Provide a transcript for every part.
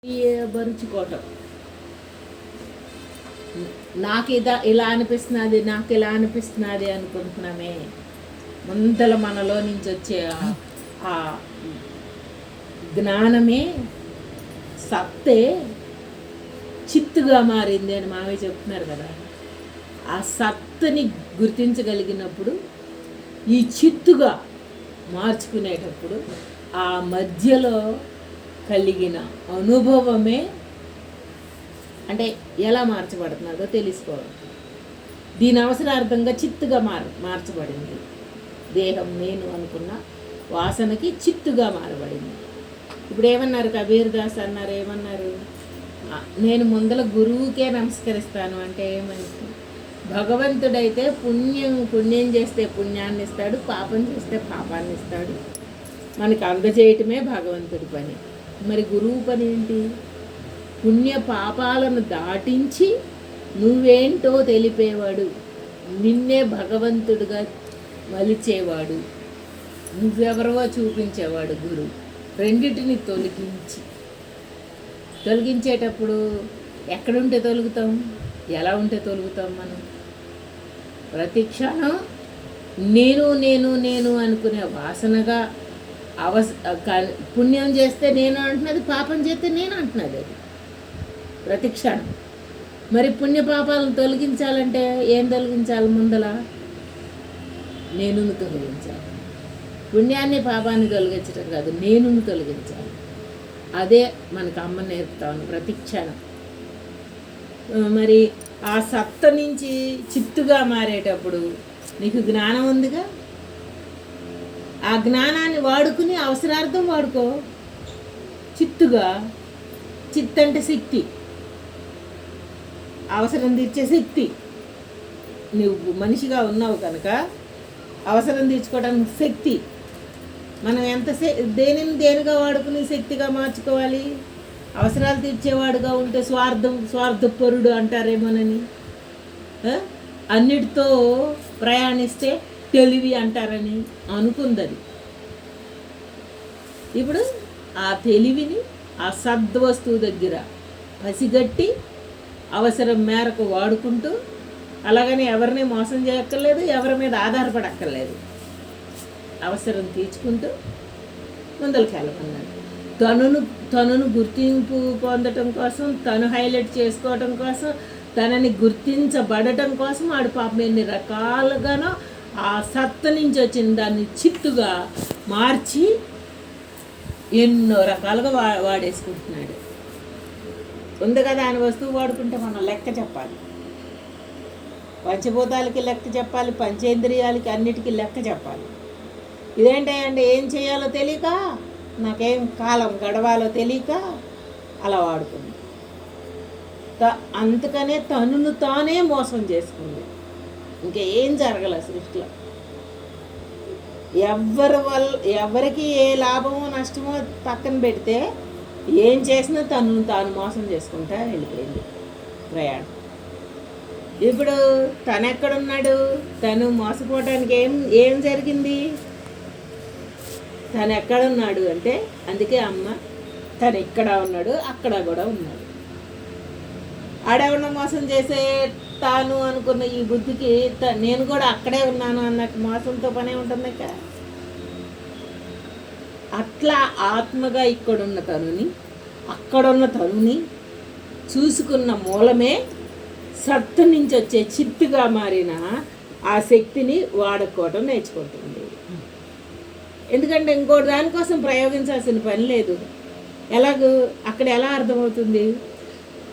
బరుచుకోవటం. నాకు ఇలా అనిపిస్తున్నది, నాకు ఇలా అనిపిస్తున్నది అనుకుంటున్నామే. ముందల మనలో నుంచి వచ్చే ఆ జ్ఞానమే, సత్తే చిత్తుగా మారింది అని మావయ్య చెప్తున్నారు కదా. ఆ సత్తుని గుర్తించగలిగినప్పుడు ఈ చిత్తుగా మార్చుకునేటప్పుడు ఆ మధ్యలో కలిగిన అనుభవమే అంటే ఎలా మార్చబడుతున్నదో తెలుసుకోవాలి. దీని అవసరార్థంగా చిత్తుగా మార్చబడింది దేహం. నేను అనుకున్న వాసనకి చిత్తుగా మారబడింది. ఇప్పుడు ఏమన్నారు కబీర్ దాస్ అన్నారు, ఏమన్నారు? నేను ముందల గురువుకే నమస్కరిస్తాను అంటే ఏమంటే, భగవంతుడైతే పుణ్యం చేస్తే పుణ్యాన్ని ఇస్తాడు, పాపం చేస్తే పాపాన్ని ఇస్తాడు. మనకి అందజేయటమే భగవంతుడి పని. మరి గురువు పని ఏంటి? పుణ్య పాపాలను దాటించి నువ్వేంటో తెలిపేవాడు, నిన్నే భగవంతుడిగా మలిచేవాడు, నువ్వెవరో చూపించేవాడు గురువు. రెండిటిని తొలగించేటప్పుడు ఎక్కడుంటే తొలుగుతాం, ఎలా ఉంటే తొలుగుతాం? మనం ప్రతి క్షణం నేను నేను నేను అనుకునే వాసనగా పుణ్యం చేస్తే నేను అంటున్నది, పాపం చేస్తే నేను అంటున్నది అది ప్రతి క్షణం. మరి పుణ్య పాపాలను తొలగించాలంటే ఏం తొలగించాలి? ముందల నేను తొలగించాలి. పుణ్యాన్ని పాపాన్ని తొలగించడం కాదు, నేను తొలగించాలి. అదే మనకు అమ్మ నేర్పుతాను ప్రతి క్షణం. మరి ఆ సత్త నుంచి చిత్తుగా మారేటప్పుడు నీకు జ్ఞానం ఉందిగా, ఆ జ్ఞానాన్ని వాడుకుని అవసరార్థం వాడుకో. చిత్తుగా, చిత్ అంటే శక్తి, అవసరం తీర్చే శక్తి. నువ్వు మనిషిగా ఉన్నావు కనుక అవసరం తీర్చుకోవడానికి శక్తి. మనం ఎంత దేనిగా వాడుకుని శక్తిగా మార్చుకోవాలి? అవసరాలు తీర్చేవాడుగా ఉంటే స్వార్థపరుడు అంటారేమోనని, అన్నిటితో ప్రయాణిస్తే తెలివి అంటారని అనుకుందది. ఇప్పుడు ఆ తెలివిని ఆ సద్వస్తువు దగ్గర పసిగట్టి అవసరం మేరకు వాడుకుంటూ, అలాగని ఎవరిని మోసం చేయక్కర్లేదు, ఎవరి మీద ఆధారపడక్కర్లేదు, అవసరం తీర్చుకుంటూ ముందరికి వెళ్ళమన్నాడు. తనను గుర్తింపు పొందటం కోసం, తను హైలైట్ చేసుకోవటం కోసం, తనని గుర్తించబడటం కోసం ఆడు పాపం ఎన్ని రకాలుగానో ఆ సత్త నుంచి వచ్చిన దాన్ని చిత్తుగా మార్చి ఎన్నో రకాలుగా వాడేసుకుంటున్నాడు. ఉంది కదా ఆయన వస్తువు వాడుకుంటే మనం లెక్క చెప్పాలి. పంచభూతాలకి లెక్క చెప్పాలి, పంచేంద్రియాలకి అన్నిటికీ లెక్క చెప్పాలి. ఇదేంటంటే ఏం చేయాలో తెలియక, నాకేం కాలం గడవాలో తెలియక అలా వాడుకుంది. అందుకనే తనను తానే మోసం చేసుకుంది. ఇంకేం జరగలే సృష్టిలో. ఎవరికి ఏ లాభమో నష్టమో పక్కన పెడితే ఏం చేసినా తనను తాను మోసం చేసుకుంటా వెళ్ళిపోయింది ప్రయాణం. ఇప్పుడు తను ఎక్కడున్నాడు? తను మోసపోవటానికి ఏం జరిగింది? తను ఎక్కడున్నాడు అంటే, అందుకే అమ్మ తను ఇక్కడ ఉన్నాడు, అక్కడ కూడా ఉన్నాడు. ఆడేమన్నా మోసం చేసే తాను అనుకున్న ఈ బుద్ధికి నేను కూడా అక్కడే ఉన్నాను అన్నట్టు మోసంతో పనే ఉంటుంది కదా. అట్లా ఆత్మగా ఇక్కడున్న తనుని, అక్కడున్న తనుని చూసుకున్న మూలమే సత్తు నుంచి వచ్చే చిత్తుగా మారిన ఆ శక్తిని వాడుకోవటం నేర్చుకుంటుంది. ఎందుకంటే ఇంకోటి దానికోసం ప్రయోగించాల్సిన పని లేదు. ఎలాగూ అక్కడ ఎలా అర్థమవుతుంది?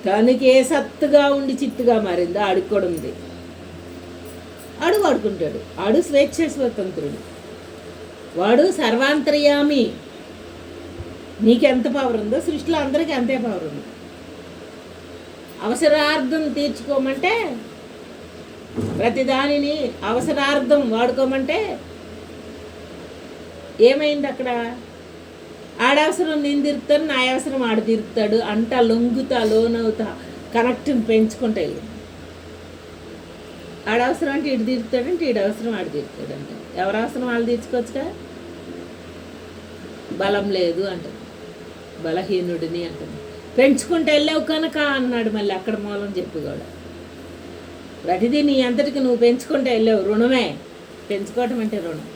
తనకి ఏ సత్తుగా ఉండి చిత్తుగా మారిందో ఆడికి కూడా ఉంది. ఆడు వాడుకుంటాడు. ఆడు స్వేచ్ఛ స్వతంత్రుడు, వాడు సర్వాంతర్యామి. నీకెంత పవర్ ఉందో సృష్టిలో అందరికీ అంతే పవర్ ఉంది. అవసరార్థం తీర్చుకోమంటే, ప్రతిదానిని అవసరార్థం వాడుకోమంటే ఏమైంది అక్కడ? ఆడవసరం నేను తిరుగుతాను, నా అవసరం ఆడు తిరుగుతాడు అంట లొంగుతా లోనవుతా కనెక్ట్ని పెంచుకుంటా వెళ్ళి. ఆడవసరం అంటే ఇటు తిరుగుతాడంటే, ఈడు అవసరం ఆడు తిరుగుతాడంటే. ఎవరు అవసరం వాళ్ళు తీర్చుకోవచ్చుగా. బలం లేదు అంటుంది, బలహీనుడిని అంటుంది. పెంచుకుంటూ వెళ్ళావు కనుక అన్నాడు మళ్ళీ అక్కడ మూలం చెప్పి కూడా. ప్రతిదీ నీ అంతటికి నువ్వు పెంచుకుంటూ వెళ్ళావు, రుణమే. పెంచుకోవటం అంటే రుణం.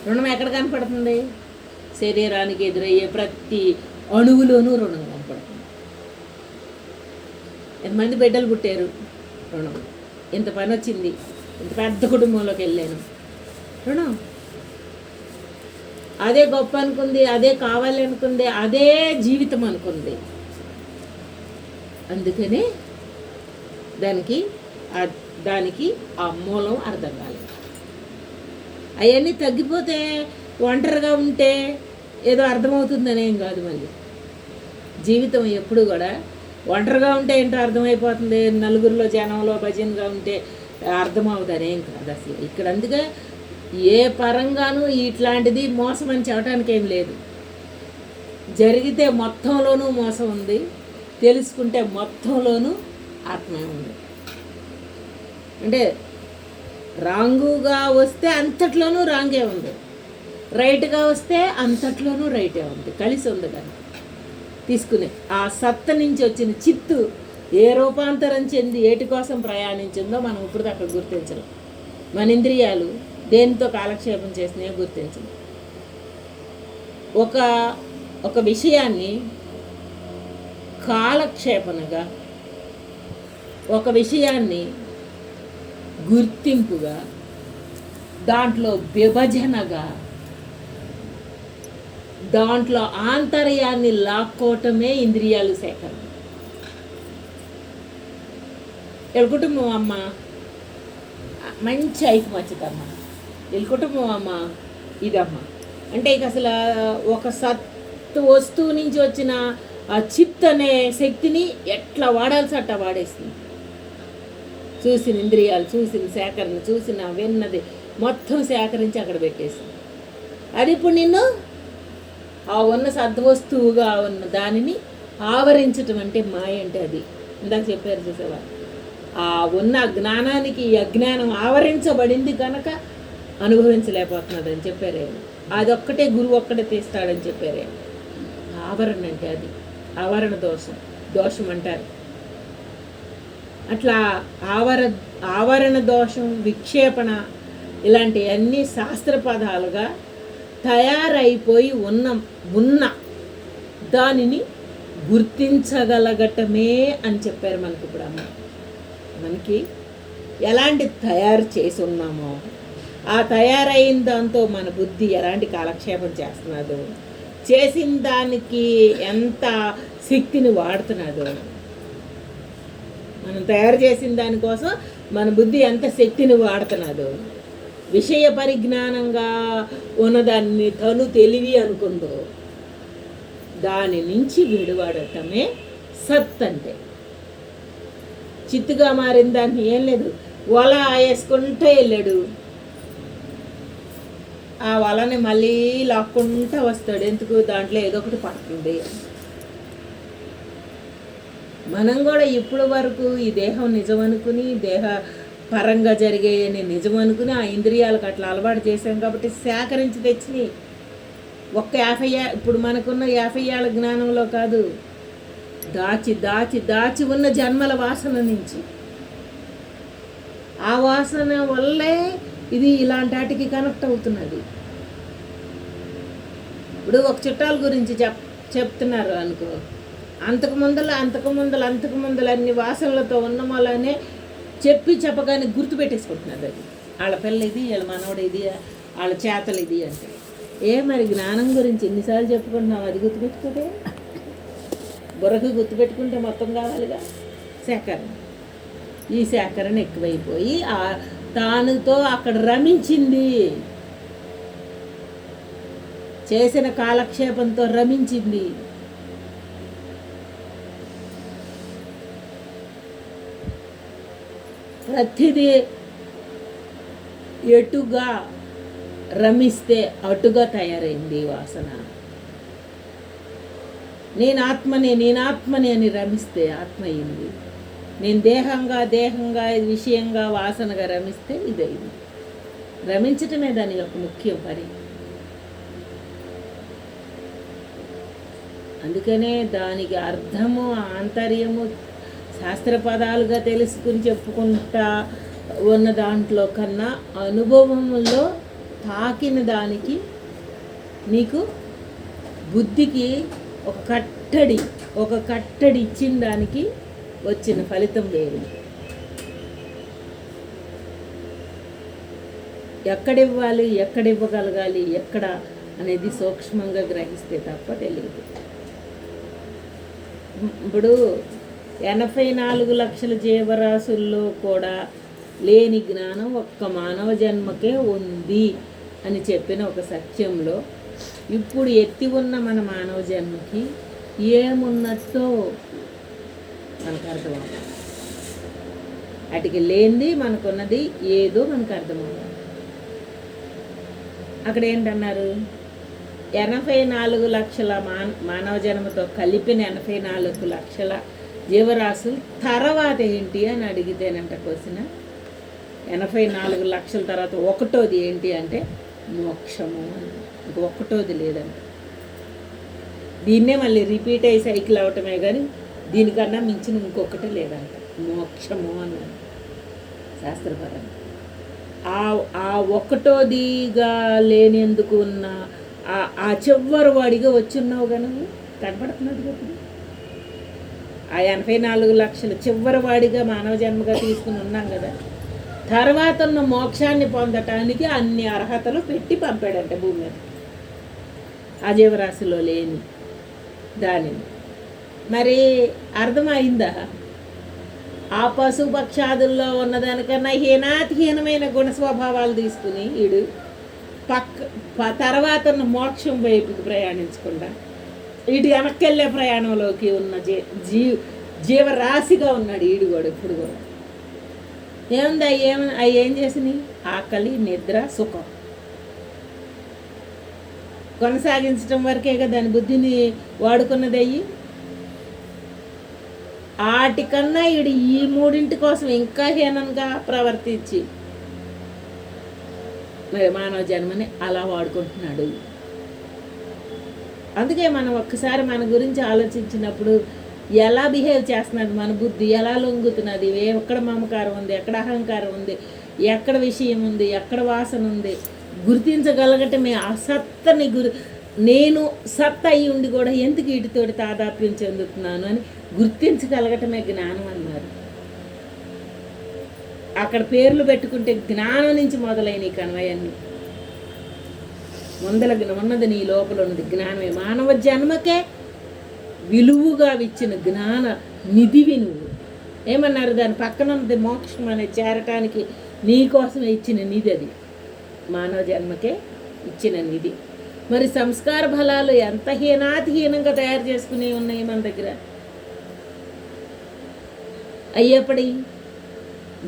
రుణం ఎక్కడ కనపడుతుంది? శరీరానికి ఎదురయ్యే ప్రతి అణువులోనూ రుణం కనపడుతుంది. ఎంతమంది బిడ్డలు పుట్టారు? రుణం. ఇంత పని వచ్చింది, ఇంత పెద్ద కుటుంబంలోకి వెళ్ళాను, రుణం. అదే గొప్ప అనుకుంది, అదే కావాలి అనుకుంది, అదే జీవితం అనుకుంది. అందుకనే దానికి ఆ మూలం అర్థం కాలేదు. అవన్నీ తగ్గిపోతే ఒంటరిగా ఉంటే ఏదో అర్థమవుతుందని ఏం కాదు. మళ్ళీ జీవితం ఎప్పుడు కూడా ఒంటరిగా ఉంటే ఏంటో అర్థమైపోతుంది, నలుగురిలో జనంలో భజనగా ఉంటే అర్థమవుతుందని ఏం కాదు అసలు. ఇక్కడ అందుకే ఏ పరంగానూ ఇట్లాంటిది మోసం అని చెప్పడానికి ఏం లేదు. జరిగితే మొత్తంలోనూ మోసం ఉంది, తెలుసుకుంటే మొత్తంలోనూ ఆత్మ ఉంది. అంటే రాంగుగా వస్తే అంతట్లోనూ రాంగే ఉంది, రైట్గా వస్తే అంతట్లోనూ రైటే ఉంది, కలిసి ఉంది. కానీ తీసుకునే ఆ సత్త నుంచి వచ్చిన చిత్తు ఏ రూపాంతరం చెంది ఏటి కోసం ప్రయాణించిందో మనం ఇప్పుడు దాకా గుర్తించడం. మన ఇంద్రియాలు దేనితో కాలక్షేపం చేసినా గుర్తించడం. ఒక విషయాన్ని కాలక్షేపణగా, ఒక విషయాన్ని గుర్తింపుగా, దాంట్లో విభజనగా, దాంట్లో ఆంతర్యాన్ని లాక్కోవటమే ఇంద్రియాలు సేకరణ. వీళ్ళ కుటుంబం అమ్మ మంచి ఐకమత్యతమ్మ, వీళ్ళ కుటుంబం అమ్మ ఇదమ్మ అంటే ఇక అసలు ఒక వస్తువు నుంచి వచ్చిన ఆ చిత్ అనే శక్తిని ఎట్లా వాడాల్సి అట్లా వాడేస్తుంది. చూసిన ఇంద్రియాలు, చూసిన సేకరణ, చూసిన విన్నది మొత్తం సేకరించి అక్కడ పెట్టేసింది. అది ఇప్పుడు నిన్ను ఆ ఉన్న సద్వస్తువుగా ఉన్న దానిని ఆవరించటం అంటే మాయ అంటే అది. ఇందాక చెప్పారు చూసేవా, ఆ ఉన్న జ్ఞానానికి ఈ అజ్ఞానం ఆవరించబడింది కనుక అనుభవించలేకపోతున్నది అని చెప్పారే. అదొక్కటే గురువు ఒక్కటే తీస్తాడని చెప్పారే. ఆవరణ అంటే అది, ఆవరణ దోషం అంటారు. అట్లా ఆవరణ దోషం, విక్షేపణ ఇలాంటి అన్ని శాస్త్ర పదాలుగా తయారైపోయి ఉన్న దానిని గుర్తించగలగటమే అని చెప్పారు మనకి. ఇప్పుడు అమ్మ మనకి ఎలాంటి తయారు చేసి ఉన్నామో, ఆ తయారైన దాంతో మన బుద్ధి ఎలాంటి కాలక్షేపం చేస్తున్నదో, చేసిన దానికి ఎంత శక్తిని వాడుతున్నదో, మనం తయారు చేసిన దానికోసం మన బుద్ధి ఎంత శక్తిని వాడుతున్నదో, విషయ పరిజ్ఞానంగా ఉన్నదాన్ని తను తెలివి అనుకుందో దాని నుంచి విడివాడటమే సత్ అంటే. చిత్తుగా మారిన దాన్ని ఏం లేదు, వల వేసుకుంటూ వెళ్ళాడు, ఆ వలని మళ్ళీ లాక్కుంటూ వస్తాడు. ఎందుకు? దాంట్లో ఏదో ఒకటి పడుతుంది. మనం కూడా ఇప్పుడు వరకు ఈ దేహం నిజం అనుకుని, దేహ పరంగా జరిగేయని నిజం అనుకుని ఆ ఇంద్రియాలకు అట్లా అలవాటు చేశాం కాబట్టి సేకరించి తెచ్చినాయి. ఒక్క 50 ఇప్పుడు మనకున్న 50 ఏళ్ళ జ్ఞానంలో కాదు, దాచి దాచి దాచి ఉన్న జన్మల వాసన నుంచి, ఆ వాసన వల్లే ఇది ఇలాంటి వాటికి కనెక్ట్ అవుతున్నది. ఇప్పుడు ఒక చుట్టాల గురించి చెప్తున్నారు అనుకో, అంతకు ముందల అన్ని వాసనలతో ఉన్న వాళ్ళనే చెప్పగానే గుర్తుపెట్టేసుకుంటున్నారు. అది వాళ్ళ పిల్ల ఇది, వాళ్ళ మనవడు ఇది, వాళ్ళ చేతలు ఇది అంటే. మరి జ్ఞానం గురించి ఎన్నిసార్లు చెప్పుకుంటున్నావు? అది గుర్తుపెట్టుకోదే. బుర్రకు గుర్తుపెట్టుకుంటే మొత్తం కావాలిగా. సేకరణ, ఈ సేకరణ ఎక్కువైపోయి తానుతో అక్కడ రమించింది, చేసిన కాలక్షేపంతో రమించింది. ప్రతిదీ ఎటుగా రమిస్తే అటుగా తయారైంది వాసన. నేను ఆత్మని అని రమిస్తే ఆత్మ అయింది. నేను దేహంగా విషయంగా వాసనగా రమిస్తే ఇదైంది. రమించటమే దాని యొక్క ముఖ్య పని. అందుకనే దానికి అర్థము ఆంతర్యము శాస్త్ర పదాలుగా తెలుసుకుని చెప్పుకుంటా ఉన్న దాంట్లో కన్నా అనుభవంలో తాకిన దానికి నీకు బుద్ధికి ఒక కట్టడి ఇచ్చిన దానికి వచ్చిన ఫలితం వేరు. ఎక్కడివ్వాలి, ఎక్కడివ్వగలగాలి, ఎక్కడ అనేది సూక్ష్మంగా గ్రహిస్తే తప్ప తెలియదు. ఇప్పుడు 84 లక్షల జీవరాశుల్లో కూడా లేని జ్ఞానం ఒక్క మానవ జన్మకే ఉంది అని చెప్పిన ఒక సత్యంలో ఇప్పుడు ఎత్తి ఉన్న మన మానవ జన్మకి ఏమున్నట్టో మనకు అర్థమవుతుంది. వాటికి లేనిది మనకున్నది ఏదో మనకు అర్థమవుతుంది. అక్కడ ఏంటన్నారు, 84 లక్షల మానవ జన్మతో కలిపిన 84 లక్షల జీవరాశులు తర్వాత ఏంటి అని అడిగితేనంట క్వశ్చన్. 84 లక్షల తర్వాత ఒకటోది ఏంటి అంటే మోక్షము అని. ఒకటోది లేదంట. దీన్నే మళ్ళీ రిపీట్ అయ్యి సైకిల్ అవటమే కానీ దీనికన్నా మించిన ఇంకొకటి లేదంట. మోక్షము అన్నాడు శాస్త్రపరంగా. ఆ ఒకటోదిగా లేనేందుకు ఉన్న ఆ చివరి వాడిగా వచ్చున్నావు కానీ కనపడుతున్నది కదా. ఆ 84 లక్షల చివరి వాడిగా మానవ జన్మగా తీసుకుని ఉన్నాం కదా. తర్వాత ఉన్న మోక్షాన్ని పొందటానికి అన్ని అర్హతలు పెట్టి పంపాడంట భూమి మీద ఆ జీవరాశిలో లేని దానిని. మరి అర్థమైందా? ఆ పశుపక్షాదుల్లో ఉన్నదానికన్నా హీనాతిహీనమైన గుణ స్వభావాలు తీసుకుని వీడు తర్వాత ఉన్న మోక్షం వైపుకి ప్రయాణించకుండా వీటి వెనక్కెళ్ళే ప్రయాణంలోకి ఉన్న జీవరాశిగా ఉన్నాడు వీడు కూడా. ఇప్పుడు కూడా ఏముంది అవి ఏం చేసినాయి? ఆకలి, నిద్ర, సుఖం కొనసాగించడం వరకే కదా దాని బుద్ధిని వాడుకున్నది. అయ్యి వాటికన్నా వీడు ఈ మూడింటి కోసం ఇంకా హీనంగా ప్రవర్తించి మరి మానవ జన్మని అలా వాడుకుంటున్నాడు. అందుకే మనం ఒక్కసారి మన గురించి ఆలోచించినప్పుడు ఎలా బిహేవ్ చేస్తున్నది మన బుద్ధి, ఎలా లొంగుతున్నది, ఎక్కడ మమకారం ఉంది, ఎక్కడ అహంకారం ఉంది, ఎక్కడ విషయం ఉంది, ఎక్కడ వాసన ఉంది గుర్తించగలగటమే. ఆ సత్తని నేను సత్త అయి ఉండి కూడా ఎందుకు వీటితోటి తాదాప్యం చెందుతున్నాను అని గుర్తించగలగటమే జ్ఞానం అన్నారు. అక్కడ పేర్లు పెట్టుకుంటే జ్ఞానం నుంచి మొదలైన ఈ కన్వయన్ని ఉన్నది నీ లోపల ఉన్నది జ్ఞానమే. మానవ జన్మకే విలువుగా ఇచ్చిన జ్ఞాన నిధివి నువ్వు. ఏమన్నారు? దాని పక్కన ఉన్నది మోక్షం అనే చేరటానికి నీకోసమే ఇచ్చిన నిధి. అది మానవ జన్మకే ఇచ్చిన నిధి. మరి సంస్కార ఫలాలు ఎంత హీనాతిహీనంగా తయారు చేసుకుని ఉన్నాయి మన దగ్గర. అయ్యేపడి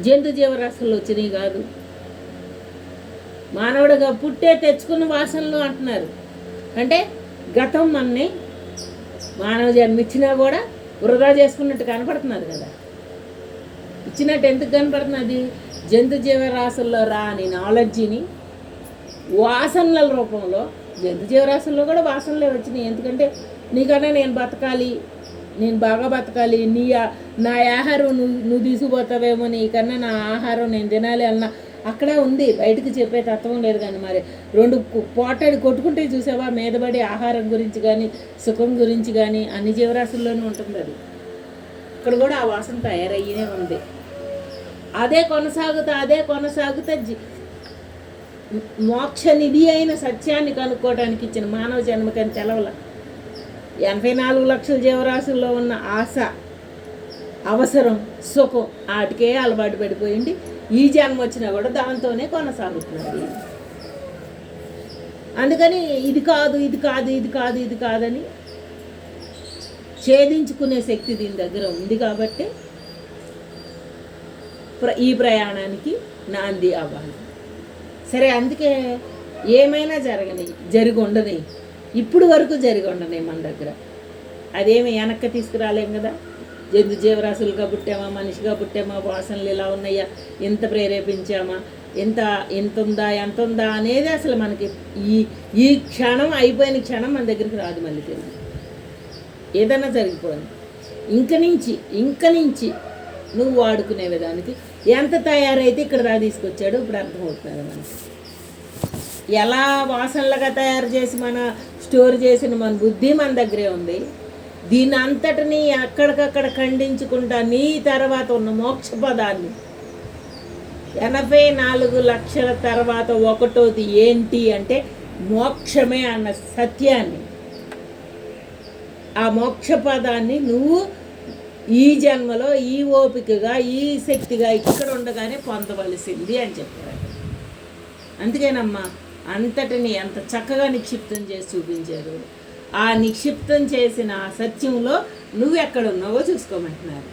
జంతు జీవరాశుల్లో వచ్చినాయి కాదు. మానవుడిగా పుట్టే తెచ్చుకున్న వాసనలు అంటున్నారు. అంటే గతం మనని మానవ జన్మ ఇచ్చినా కూడా వృధా చేసుకున్నట్టు కనపడుతున్నది కదా. ఇచ్చినట్టు ఎందుకు కనపడుతున్నది? జంతు జీవరాశుల్లో రాని నాలెడ్జిని వాసనల రూపంలో జంతు జీవరాశుల్లో కూడా వాసనలే వచ్చినాయి. ఎందుకంటే నీకన్నా నేను బతకాలి, నేను బాగా బతకాలి, నా ఆహారం నువ్వు తీసుకుపోతావేమో, నీకన్నా నా ఆహారం నేను తినాలి అన్న అక్కడే ఉంది. బయటకు చెప్పే తత్వం లేదు. కానీ మరి రెండు పోటాడి కొట్టుకుంటే చూసావా మీదబడి ఆహారం గురించి కానీ సుఖం గురించి కానీ అన్ని జీవరాశుల్లోనూ ఉంటుంది. అది ఇక్కడ కూడా ఆ వాసన తయారయ్యే ఉంది. అదే కొనసాగుతా మోక్ష నిధి అయిన సత్యాన్ని కనుక్కోవడానికి ఇచ్చిన మానవ జన్మకని తెలవల. 84 లక్షల జీవరాశుల్లో ఉన్న ఆశ, అవసరం, సుఖం వాటికే అలవాటు పడిపోయింది. ఈ జన్మ వచ్చినా కూడా దాంతోనే కొనసాగుతున్నది. అందుకని ఇది కాదని ఛేదించుకునే శక్తి దీని దగ్గర ఉంది. కాబట్టి ఈ ప్రయాణానికి నాంది అవ్వాలి. సరే, అందుకే ఏమైనా జరిగి ఉండని, ఇప్పుడు వరకు జరిగి ఉండని మన దగ్గర. అదేమి వెనక్కి తీసుకురాలేం కదా. జంతు జీవరాశులుగా పుట్టామా, మనిషిగా పుట్టామా, వాసనలు ఇలా ఉన్నాయా, ఎంత ప్రేరేపించామా, ఎంత ఉందా అనేది అసలు మనకి ఈ క్షణం అయిపోయిన క్షణం మన దగ్గరికి రాదు మళ్ళీ తిరిగి. ఏదైనా జరిగిపోయింది. ఇంక నుంచి నువ్వు వాడుకునే విధానికి ఎంత తయారైతే ఇక్కడ దా తీసుకొచ్చాడో ఇప్పుడు అర్థమవుతున్నారు మనకి. ఎలా వాసనలుగా తయారు చేసి మన స్టోర్ చేసిన మన బుద్ధి మన దగ్గరే ఉంది. దీని అంతటినీ అక్కడికక్కడ ఖండించుకుంటా నీ తర్వాత ఉన్న మోక్ష పదాన్ని 84 లక్షల తర్వాత ఒకటోది ఏంటి అంటే మోక్షమే అన్న సత్యాన్ని, ఆ మోక్ష పదాన్ని నువ్వు ఈ జన్మలో ఈ ఓపికగా ఈ శక్తిగా ఇక్కడ ఉండగానే పొందవలసింది అని చెప్పారు. అందుకేనమ్మా అంతటిని ఎంత చక్కగా నిక్షిప్తం చేసి చూపించారు. ఆ నిక్షిప్తం చేసిన ఆ సత్యంలో నువ్వు ఎక్కడున్నావో చూసుకోమంటున్నారు.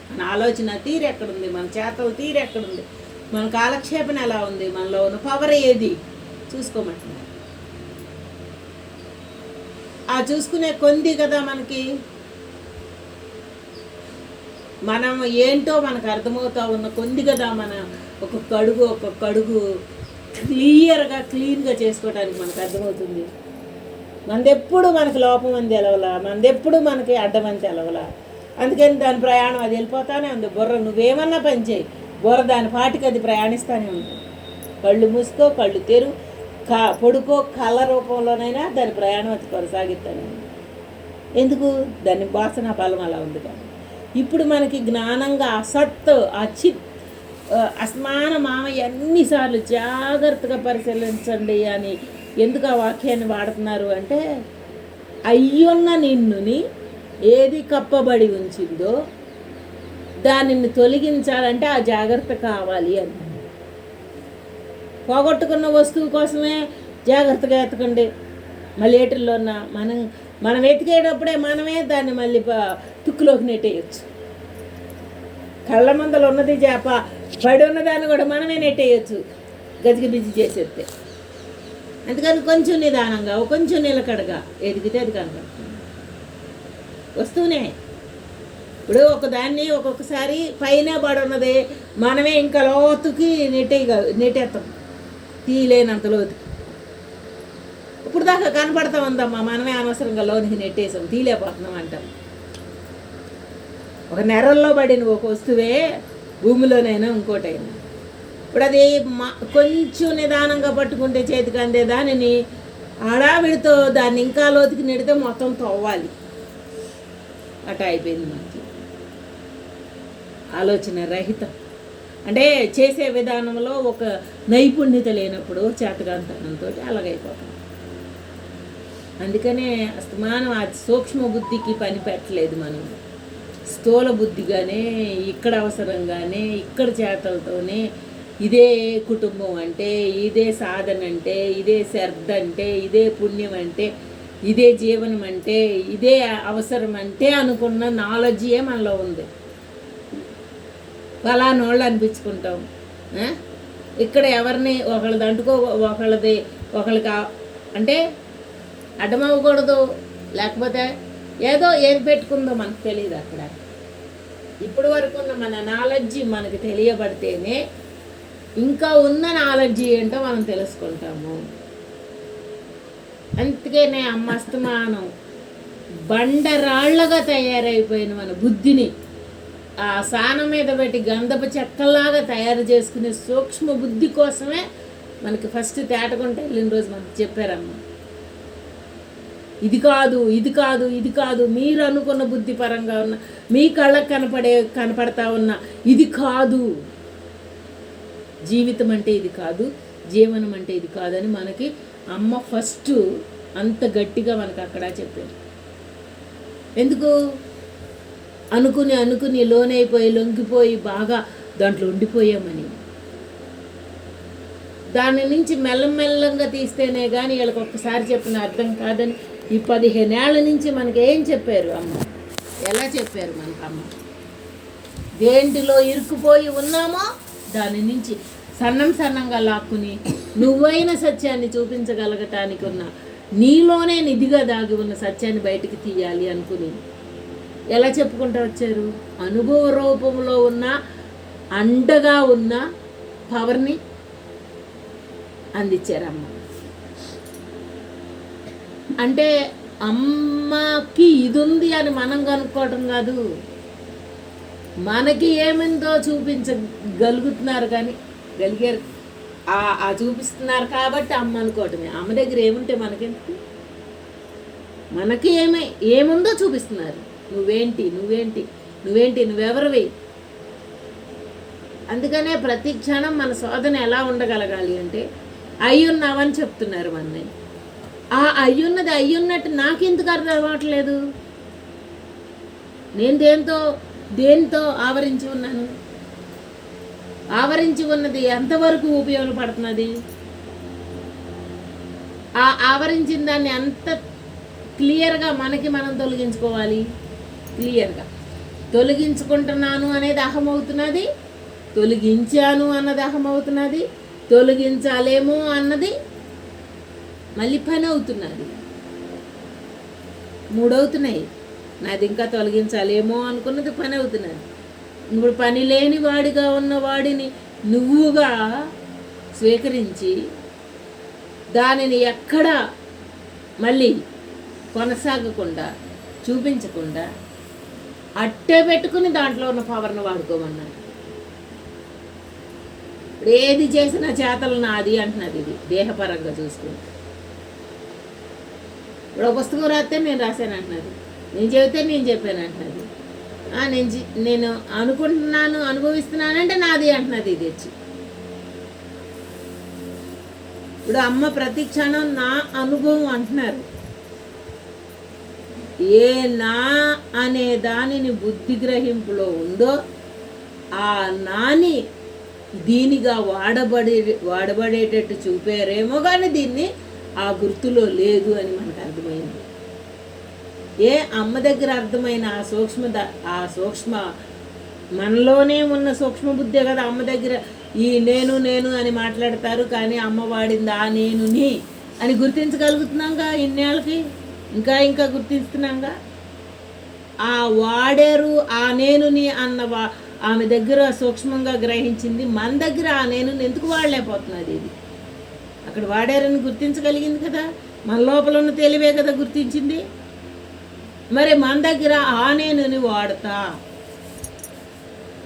మన ఆలోచన తీరు ఎక్కడుంది, మన చేతల తీరు ఎక్కడుంది, మన కాలక్షేపణ ఎలా ఉంది, మనలో ఉన్న పవర్ ఏది చూసుకోమంటున్నారు. ఆ చూసుకునే కొంది కదా మనకి మనం ఏంటో మనకు అర్థమవుతా ఉన్న కొంది కదా మన ఒక్కొక్క అడుగు క్లీన్గా చేసుకోవడానికి మనకు అర్థమవుతుంది. మనదెప్పుడు మనకి లోపం అని తెలవలా, మనదెప్పుడు మనకి అడ్డం అని తెలవలా. అందుకని దాని ప్రయాణం అది వెళ్ళిపోతానే ఉంది. బుర్ర నువ్వేమన్నా పని చేయి, బుర్ర దాని పాటికి అది ప్రయాణిస్తూనే ఉంది. కళ్ళు మూసుకో, కళ్ళు తెరు, పొడుకో, కళ్ళ రూపంలోనైనా దాని ప్రయాణం అది కొనసాగిస్తానే ఉంది. ఎందుకు? దాని వాసన బలం అలా ఉంది కదా. ఇప్పుడు మనకి జ్ఞానంగా అసత్ ఆ చిత్ అస్మాన మామ ఎన్నిసార్లు జాగ్రత్తగా పరిశీలించండి అని ఎందుకు ఆ వాక్యాన్ని వాడుతున్నారు అంటే, అయ్యున్న నిన్నుని ఏది కప్పబడి ఉంచిందో దానిని తొలగించాలంటే ఆ జాగ్రత్త కావాలి అని. పోగొట్టుకున్న వస్తువు కోసమే జాగ్రత్తగా ఎత్తకండి. మళ్ళీ ఏటిల్లో ఉన్న మనం వెతికేటప్పుడే మనమే దాన్ని మళ్ళీ తుక్కులోకి నెట్టేయచ్చు. కళ్ళ ముందలు ఉన్నది చేప, పడి ఉన్నదాన్ని కూడా మనమే నెట్టేయచ్చు గజిబిజి చేసేస్తే. అందుకని కొంచెం నిదానంగా, కొంచెం నిలకడగా ఎదిగితే అది కనపడుతుంది వస్తువునే. ఇప్పుడు ఒకదాన్ని ఒక్కొక్కసారి పైన పడి ఉన్నది మనమే ఇంకా లోతుకి నెట్టేస్తాం, తీయలేనంత లోతుకి. ఇప్పుడు దాకా కనపడతా ఉందమ్మా, మనమే అనవసరంగా లోనికి నెట్టేసాం, తీయలేకపోతున్నాం అంటాం. ఒక నెరల్లో పడిన ఒక వస్తువే భూమిలోనైనా ఇంకోటైనా ఇప్పుడు అది కొంచెం నిదానంగా పట్టుకుంటే చేతికి అందే దానిని హడావిడితో దాన్ని ఇంకా లోతుకి నెడితే మొత్తం తవ్వాలి. అట్లా అయిపోయింది మనకి ఆలోచన రహితం. అంటే చేసే విధానంలో ఒక నైపుణ్యత లేనప్పుడు చేతకాంతనంతో అలాగైపోతాం. అందుకనే అస్తమానం ఆ సూక్ష్మ బుద్ధికి పని పెట్టలేదు మనం. స్థూల బుద్ధిగానే, ఇక్కడ అవసరంగానే, ఇక్కడ చేతలతోనే ఇదే కుటుంబం అంటే, ఇదే సాధన అంటే, ఇదే శ్రద్ధ అంటే, ఇదే పుణ్యం అంటే, ఇదే జీవనం అంటే, ఇదే అవసరం అంటే అనుకున్న నాలెడ్జే మనలో ఉంది. ఫలానోళ్ళు అనిపించుకుంటాం. ఇక్కడ ఎవరిని ఒకళ్ళది అంటుకో, ఒకళ్ళకి అంటే అడ్డమవ్వకూడదు, లేకపోతే ఏదో ఏది పెట్టుకుందో మనకు తెలియదు. అక్కడ ఇప్పుడు వరకు ఉన్న మన నాలెడ్జి మనకు తెలియబడితేనే ఇంకా ఉన్న నాలెడ్జి ఏంటో మనం తెలుసుకుంటాము. అందుకనే అస్తమానం బండరాళ్లగా తయారైపోయిన మన బుద్ధిని ఆ సానం మీద పెట్టి గంధపు చెక్కల్లాగా తయారు చేసుకునే సూక్ష్మ బుద్ధి కోసమే మనకి ఫస్ట్ తేటకుంటే వెళ్ళిన రోజు మనకు చెప్పారమ్మ. ఇది కాదు మీరు అనుకున్న బుద్ధి పరంగా ఉన్న, మీ కళ్ళకు కనపడతా ఉన్న ఇది కాదు. జీవితం అంటే ఇది కాదు, జీవనం అంటే ఇది కాదని మనకి అమ్మ ఫస్ట్ అంత గట్టిగా మనకు అక్కడ చెప్పారు. ఎందుకు? అనుకుని లోనైపోయి లొంగిపోయి బాగా దాంట్లో ఉండిపోయామని. దాని నుంచి మెల్లమెల్లంగా తీస్తేనే కానీ వీళ్ళకి ఒక్కసారి చెప్పిన అర్థం కాదని ఈ 15 ఏళ్ల నుంచి మనకి ఏం చెప్పారు అమ్మ, ఎలా చెప్పారు మనకు అమ్మ? దేంటిలో ఇరుక్కుపోయి ఉన్నామో దాని నుంచి సన్నంగా లాక్కుని నువ్వైన సత్యాన్ని చూపించగలగటానికి ఉన్న నీలోనే నిధిగా దాగి ఉన్న సత్యాన్ని బయటికి తీయాలి అనుకుని ఎలా చెప్పుకుంటూ వచ్చారు? అనుభవ రూపంలో ఉన్న అండగా ఉన్న పవర్ని అందించారమ్మ. అంటే అమ్మకి ఇది ఉంది అని మనం కనుక్కోవటం కాదు, మనకి ఏమిందో చూపించగలుగుతున్నారు కానీ గలిగారు ఆ చూపిస్తున్నారు కాబట్టి అమ్మ అనుకోవటమే. అమ్మ దగ్గర ఏముంటే మనకెందుకు? మనకి ఏముందో చూపిస్తున్నారు. నువ్వేంటి నువ్వేంటి నువ్వేంటి నువ్వెవరివి? అందుకనే ప్రతి క్షణం మన శోధన ఎలా ఉండగలగాలి అంటే అయ్యున్నావని చెప్తున్నారు మనని. ఆ అయ్యున్నది అయ్యున్నట్టు నాకెందుకు అర్థం అవ్వట్లేదు? నేను దేంతో ఆవరించి ఉన్నాను? ఆవరించి ఉన్నది ఎంతవరకు ఉపయోగపడుతున్నది? ఆ ఆవరించిన దాన్ని అంత క్లియర్గా మనం తొలగించుకోవాలి. క్లియర్గా తొలగించుకుంటున్నాను అనేది అహమవుతున్నది, తొలగించాను అన్నది అహమవుతున్నది, తొలగించాలేమో అన్నది మళ్ళీ పని అవుతున్నది. మూడవుతున్నాయి. నాది ఇంకా తొలగించాలేమో అనుకున్నది పని అవుతున్నది. ఇప్పుడు పని లేని వాడిగా ఉన్న వాడిని నువ్వుగా స్వీకరించి దానిని ఎక్కడ మళ్ళీ కొనసాగకుండా చూపించకుండా అట్టే పెట్టుకుని దాంట్లో ఉన్న పవర్ను వాడుకోమన్నారు. ఇప్పుడు ఏది చేసినా చేతలు నాది అంటున్నది. ఇది దేహపరంగా చూసుకుని. ఇప్పుడు ఒక పుస్తకం రాస్తే నేను రాశాను అంటున్నది, నేను చెబితే నేను చెప్పాను అంటున్నది, నేను అనుకుంటున్నాను అనుభవిస్తున్నానంటే నాది అంటున్నది. ఇది వచ్చి ఇప్పుడు అమ్మ ప్రతి క్షణం నా అనుభవం అంటున్నారు. ఏ నా అనే దానిని బుద్ధి గ్రహింపులో ఉందో ఆ నాని దీనిగా వాడబడేటట్టు చూపారేమో కానీ దీన్ని ఆ గుర్తులో లేదు అని మనకు అర్థమైంది. అమ్మ దగ్గర అర్థమైన ఆ సూక్ష్మ మనలోనే ఉన్న సూక్ష్మ బుద్ధే కదా అమ్మ దగ్గర ఈ నేను అని మాట్లాడతారు. కానీ అమ్మ వాడింది ఆ నేనుని అని గుర్తించగలుగుతున్నాంగా ఇన్నేళ్ళకి, ఇంకా గుర్తిస్తున్నాంగా. ఆ వాడారు ఆ నేనుని అన్న ఆమె దగ్గర సూక్ష్మంగా గ్రహించింది. మన దగ్గర ఆ నేనుని ఎందుకు వాడలేకపోతున్నది? ఇది అక్కడ వాడారని గుర్తించగలిగింది కదా, మన లోపల ఉన్న తెలివే కదా గుర్తించింది. మరి మన దగ్గర ఆ నేనుని వాడతా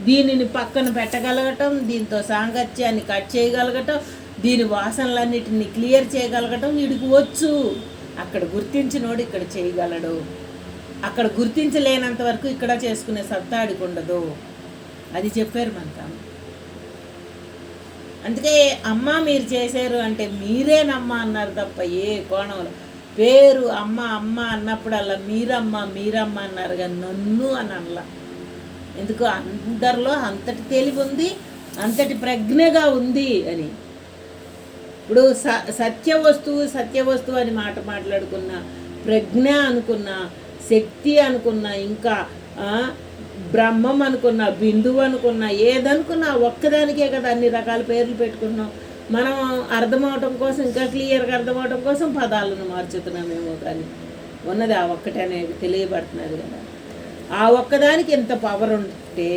దీనిని పక్కన పెట్టగలగటం, దీంతో సాంగత్యాన్ని కట్ చేయగలగటం, దీని వాసనలన్నిటిని క్లియర్ చేయగలగటం వీడికి వచ్చు. అక్కడ గుర్తించినోడు ఇక్కడ చేయగలడు. అక్కడ గుర్తించలేనంత వరకు ఇక్కడ చేసుకునే సత్తాడికి ఉండదు. అది చెప్పారు మనకు. అందుకే అమ్మ మీరు చేశారు అంటే మీరేనమ్మ అన్నారు తప్ప ఏ కోణంలో పేరు అమ్మ అన్నప్పుడల్లా మీరమ్మ అన్నారు కానీ నన్ను అని అనలా. ఎందుకు? అందరిలో అంతటి తెలివి ఉంది, అంతటి ప్రజ్ఞగా ఉంది అని. ఇప్పుడు సత్య వస్తువు అని మాట్లాడుకున్న, ప్రజ్ఞ అనుకున్న, శక్తి అనుకున్న, ఇంకా బ్రహ్మం అనుకున్న, బిందువు అనుకున్న, ఏదనుకున్నా ఒక్కదానికే కదా అన్ని రకాల పేర్లు పెట్టుకున్నాం. మనం అర్థమవటం కోసం, ఇంకా క్లియర్గా అర్థమవటం కోసం పదాలను మార్చుతున్నామేమో కానీ ఉన్నది ఆ ఒక్కటే అనేది తెలియబడుతున్నది కదా. ఆ ఒక్కదానికి ఇంత పవర్ ఉంటే,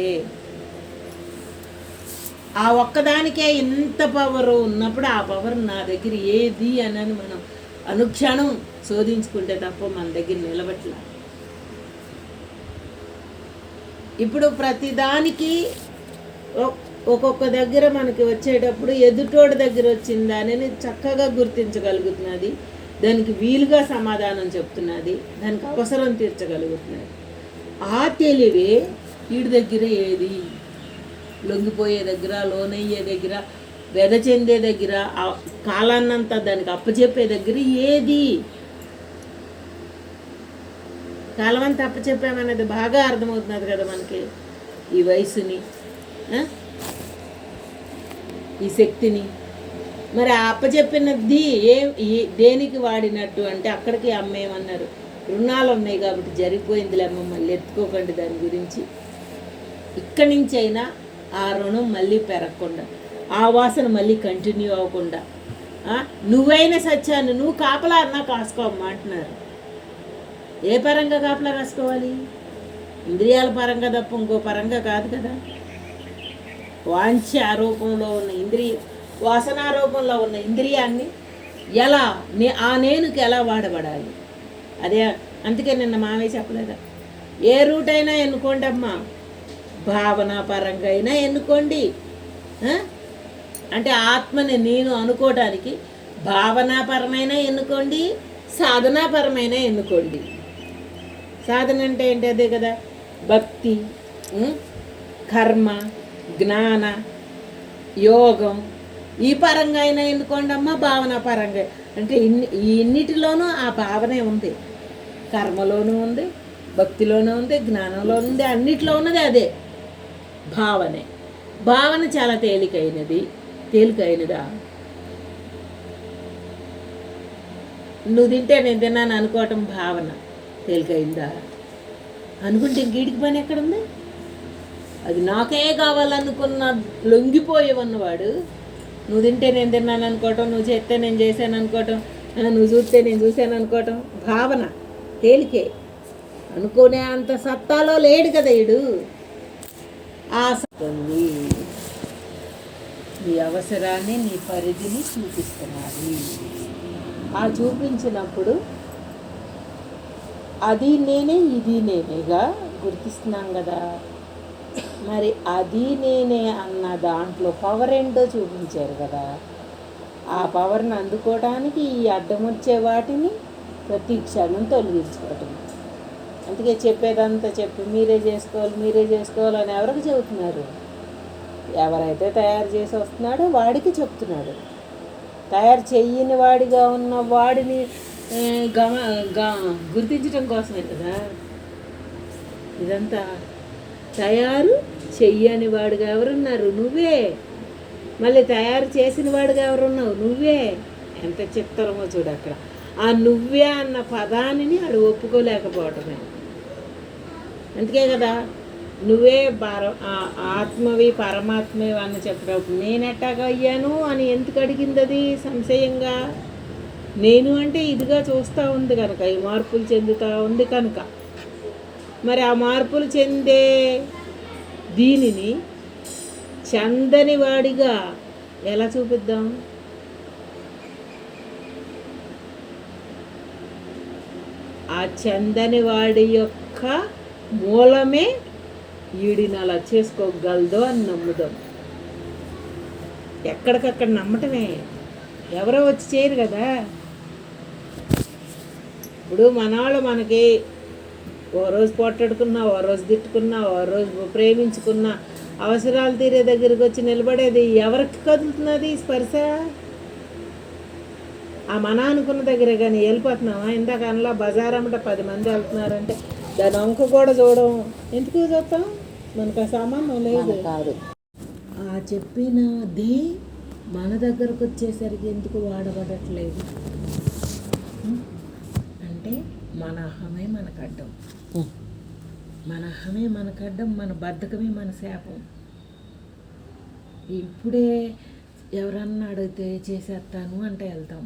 ఆ ఒక్కదానికే ఇంత పవర్ ఉన్నప్పుడు ఆ పవర్ నా దగ్గర ఏది అని మనం అనుక్షణం శోధించుకుంటే తప్ప మన దగ్గర నిలబట్ల. ఇప్పుడు ప్రతిదానికి ఒక్కొక్క దగ్గర మనకి వచ్చేటప్పుడు ఎదుటోడి దగ్గర వచ్చిందని చక్కగా గుర్తించగలుగుతున్నది, దానికి వీలుగా సమాధానం చెప్తున్నది, దానికి అవసరం తీర్చగలుగుతున్నది. ఆ తెలివే వీడి దగ్గర ఏది? లొంగిపోయే దగ్గర, లోనయ్యే దగ్గర, వెద చెందే దగ్గర, కాలాన్నంతా దానికి అప్పచెప్పే దగ్గర ఏది? కాలం అంతా అప్పచెప్పామనేది బాగా అర్థమవుతున్నది కదా మనకి. ఈ వయసుని, ఈ శక్తిని, మరి ఆ అప్పచెప్పినది దేనికి వాడినట్టు అంటే అక్కడికి అమ్మేమన్నారు, రుణాలు ఉన్నాయి కాబట్టి జరిగిపోయిందిలే అమ్మ, మళ్ళీ ఎత్తుకోకండి దాని గురించి. ఇక్కడి నుంచి అయినా ఆ రుణం మళ్ళీ పెరగకుండా, ఆ వాసన మళ్ళీ కంటిన్యూ అవ్వకుండా, నువ్వైన సత్యాన్ని నువ్వు కాపలా అన్నా కాసుకోమ్మా అంటున్నారు. ఏ పరంగా కాపలా కాసుకోవాలి? ఇంద్రియాల పరంగా తప్ప ఇంకో పరంగా కాదు కదా. వాంఛ ఆరోపంలో ఉన్న వాసనారూపంలో ఉన్న ఇంద్రియాన్ని ఎలా ఆ నేనుకి ఎలా వాడబడాలి? అదే అందుకే నిన్న మావే చెప్పలేదా, ఏ రూట్ అయినా ఎన్నుకోండి అమ్మా, భావన పరంగా అయినా ఎన్నుకోండి. అంటే ఆత్మని నేను అనుకోవటానికి భావనాపరమైన ఎన్నుకోండి, సాధనాపరమైన ఎన్నుకోండి. సాధన అంటే ఏంటి? అదే కదా, భక్తి, కర్మ, జ్ఞాన, యోగం, ఈ పరంగా అయినా ఎన్నుకోండి అమ్మ. భావన పరంగా అంటే ఇన్నిటిలోనూ ఆ భావనే ఉంది. కర్మలోనూ ఉంది, భక్తిలోనూ ఉంది, జ్ఞానంలోనూ ఉంది, అన్నిటిలో ఉన్నది అదే భావనే. భావన చాలా తేలికైనదా? నువ్వు తింటే నేను తిన్నాను అనుకోవటం భావన తేలికైందా? అనుకుంటే ఇంకీడికి పని ఎక్కడుంది? అది నాకే కావాలనుకున్న లొంగిపోయేవన్నవాడు నువ్వు తింటే నేను తిన్నాను అనుకోవటం, నువ్వు చేస్తే నేను చేశాను అనుకోవటం, నువ్వు చూస్తే నేను చూశాను అనుకోవటం భావన తేలికే. అనుకునే అంత సత్తాలో లేడు కదా ఈడు. ఆ సత్తుంది నీ అవసరాన్ని, నీ పరిధిని చూపిస్తున్నది. ఆ చూపించినప్పుడు అది నేనే, ఇది నేనేగా గుర్తిస్తున్నాం కదా. మరి అది నేనే అన్న దాంట్లో పవర్ ఏంటో చూపించారు కదా. ఆ పవర్ని అందుకోవడానికి ఈ అడ్డం వచ్చే వాటిని ప్రతి క్షణం తొలగించుకోవటం. అందుకే చెప్పేదంతా చెప్పి మీరే చేసుకోవాలి అని ఎవరికి చెబుతున్నారు? ఎవరైతే తయారు చేసి వస్తున్నాడో వాడికి చెప్తున్నాడు. తయారు చెయ్యని వాడిగా ఉన్న వాడిని గుర్తించడం కోసమే కదా ఇదంతా. తయారు చెయ్యని వాడుగా ఎవరున్నారు? నువ్వే. మళ్ళీ తయారు చేసిన వాడుగా ఎవరున్నావు? నువ్వే. ఎంత చిత్రమో చూడు అక్కడ. ఆ నువ్వే అన్న పదాన్ని ఆడు ఒప్పుకోలేకపోవటమే. అందుకే కదా నువ్వే ఆత్మవి పరమాత్మవి అని చెప్పినప్పుడు నేనెట్టాగా అయ్యాను అని ఎందుకు అడిగింది? అది సంశయంగా. నేను అంటే ఇదిగా చూస్తూ ఉంది కనుక, ఈ మార్పులు చెందుతూ ఉంది కనుక. మరి ఆ మార్పులు చెందే దీనిని చందని వాడిగా ఎలా చూపిద్దాం? ఆ చందని వాడి యొక్క మూలమే వీడిని అలా చేసుకోగలదో అని నమ్ముదాం. ఎక్కడికక్కడ నమ్మటమే. ఎవరో వచ్చి చేయరు కదా. ఇప్పుడు మనవాళ్ళు మనకి ఓ రోజు పొట్టడుకున్నా, ఓ రోజు తిట్టుకున్నా, ఓ రోజు ప్రేమించుకున్నా, అవసరాలు తీరే దగ్గరికి వచ్చి నిలబడేది ఎవరికి కదులుతున్నది స్పర్శ? ఆ మన అనుకున్న దగ్గరే. కానీ వెళ్ళిపోతున్నావా? ఇందాక అనలా బజారమ్మట 10 మంది వెళ్తున్నారంటే దాని అంక కూడా చూడడం ఎందుకు చూస్తాం? మనకు ఆ సంబంధం లేదు కాదు. ఆ చెప్పినది మన దగ్గరకు వచ్చేసరికి ఎందుకు వాడబడట్లేదు అంటే మన అహమే మనకు అడ్డం. మన అహమే మనకు అడ్డం, మన బద్ధకమే మన శాపం. ఇప్పుడే ఎవరన్నా అడిగితే చేసేస్తాను అంటే వెళ్తాం.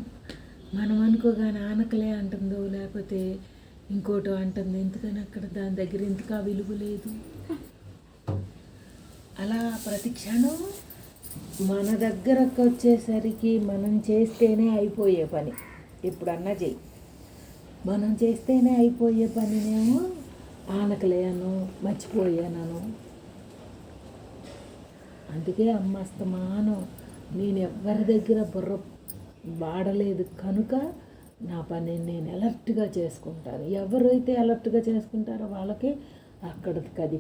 మనం అనుకోగానే ఆనకలే అంటుందో లేకపోతే ఇంకోటో అంటుంది. ఎందుకని అక్కడ దాని దగ్గర ఎందుకు ఆ విలువ లేదు? అలా ప్రతి క్షణం మన దగ్గరకు వచ్చేసరికి మనం చేస్తేనే అయిపోయే పని. ఎప్పుడన్నా చెయ్యి, మనం చేస్తేనే అయిపోయే పనినేమో ఆనకలేను, మర్చిపోయాను. అందుకే అమ్మస్తమానం నేను ఎవరి దగ్గర బుర్ర వాడలేదు కనుక నా పని నేను అలర్ట్గా చేసుకుంటాను. ఎవరైతే అలర్ట్గా చేసుకుంటారో వాళ్ళకి అక్కడికది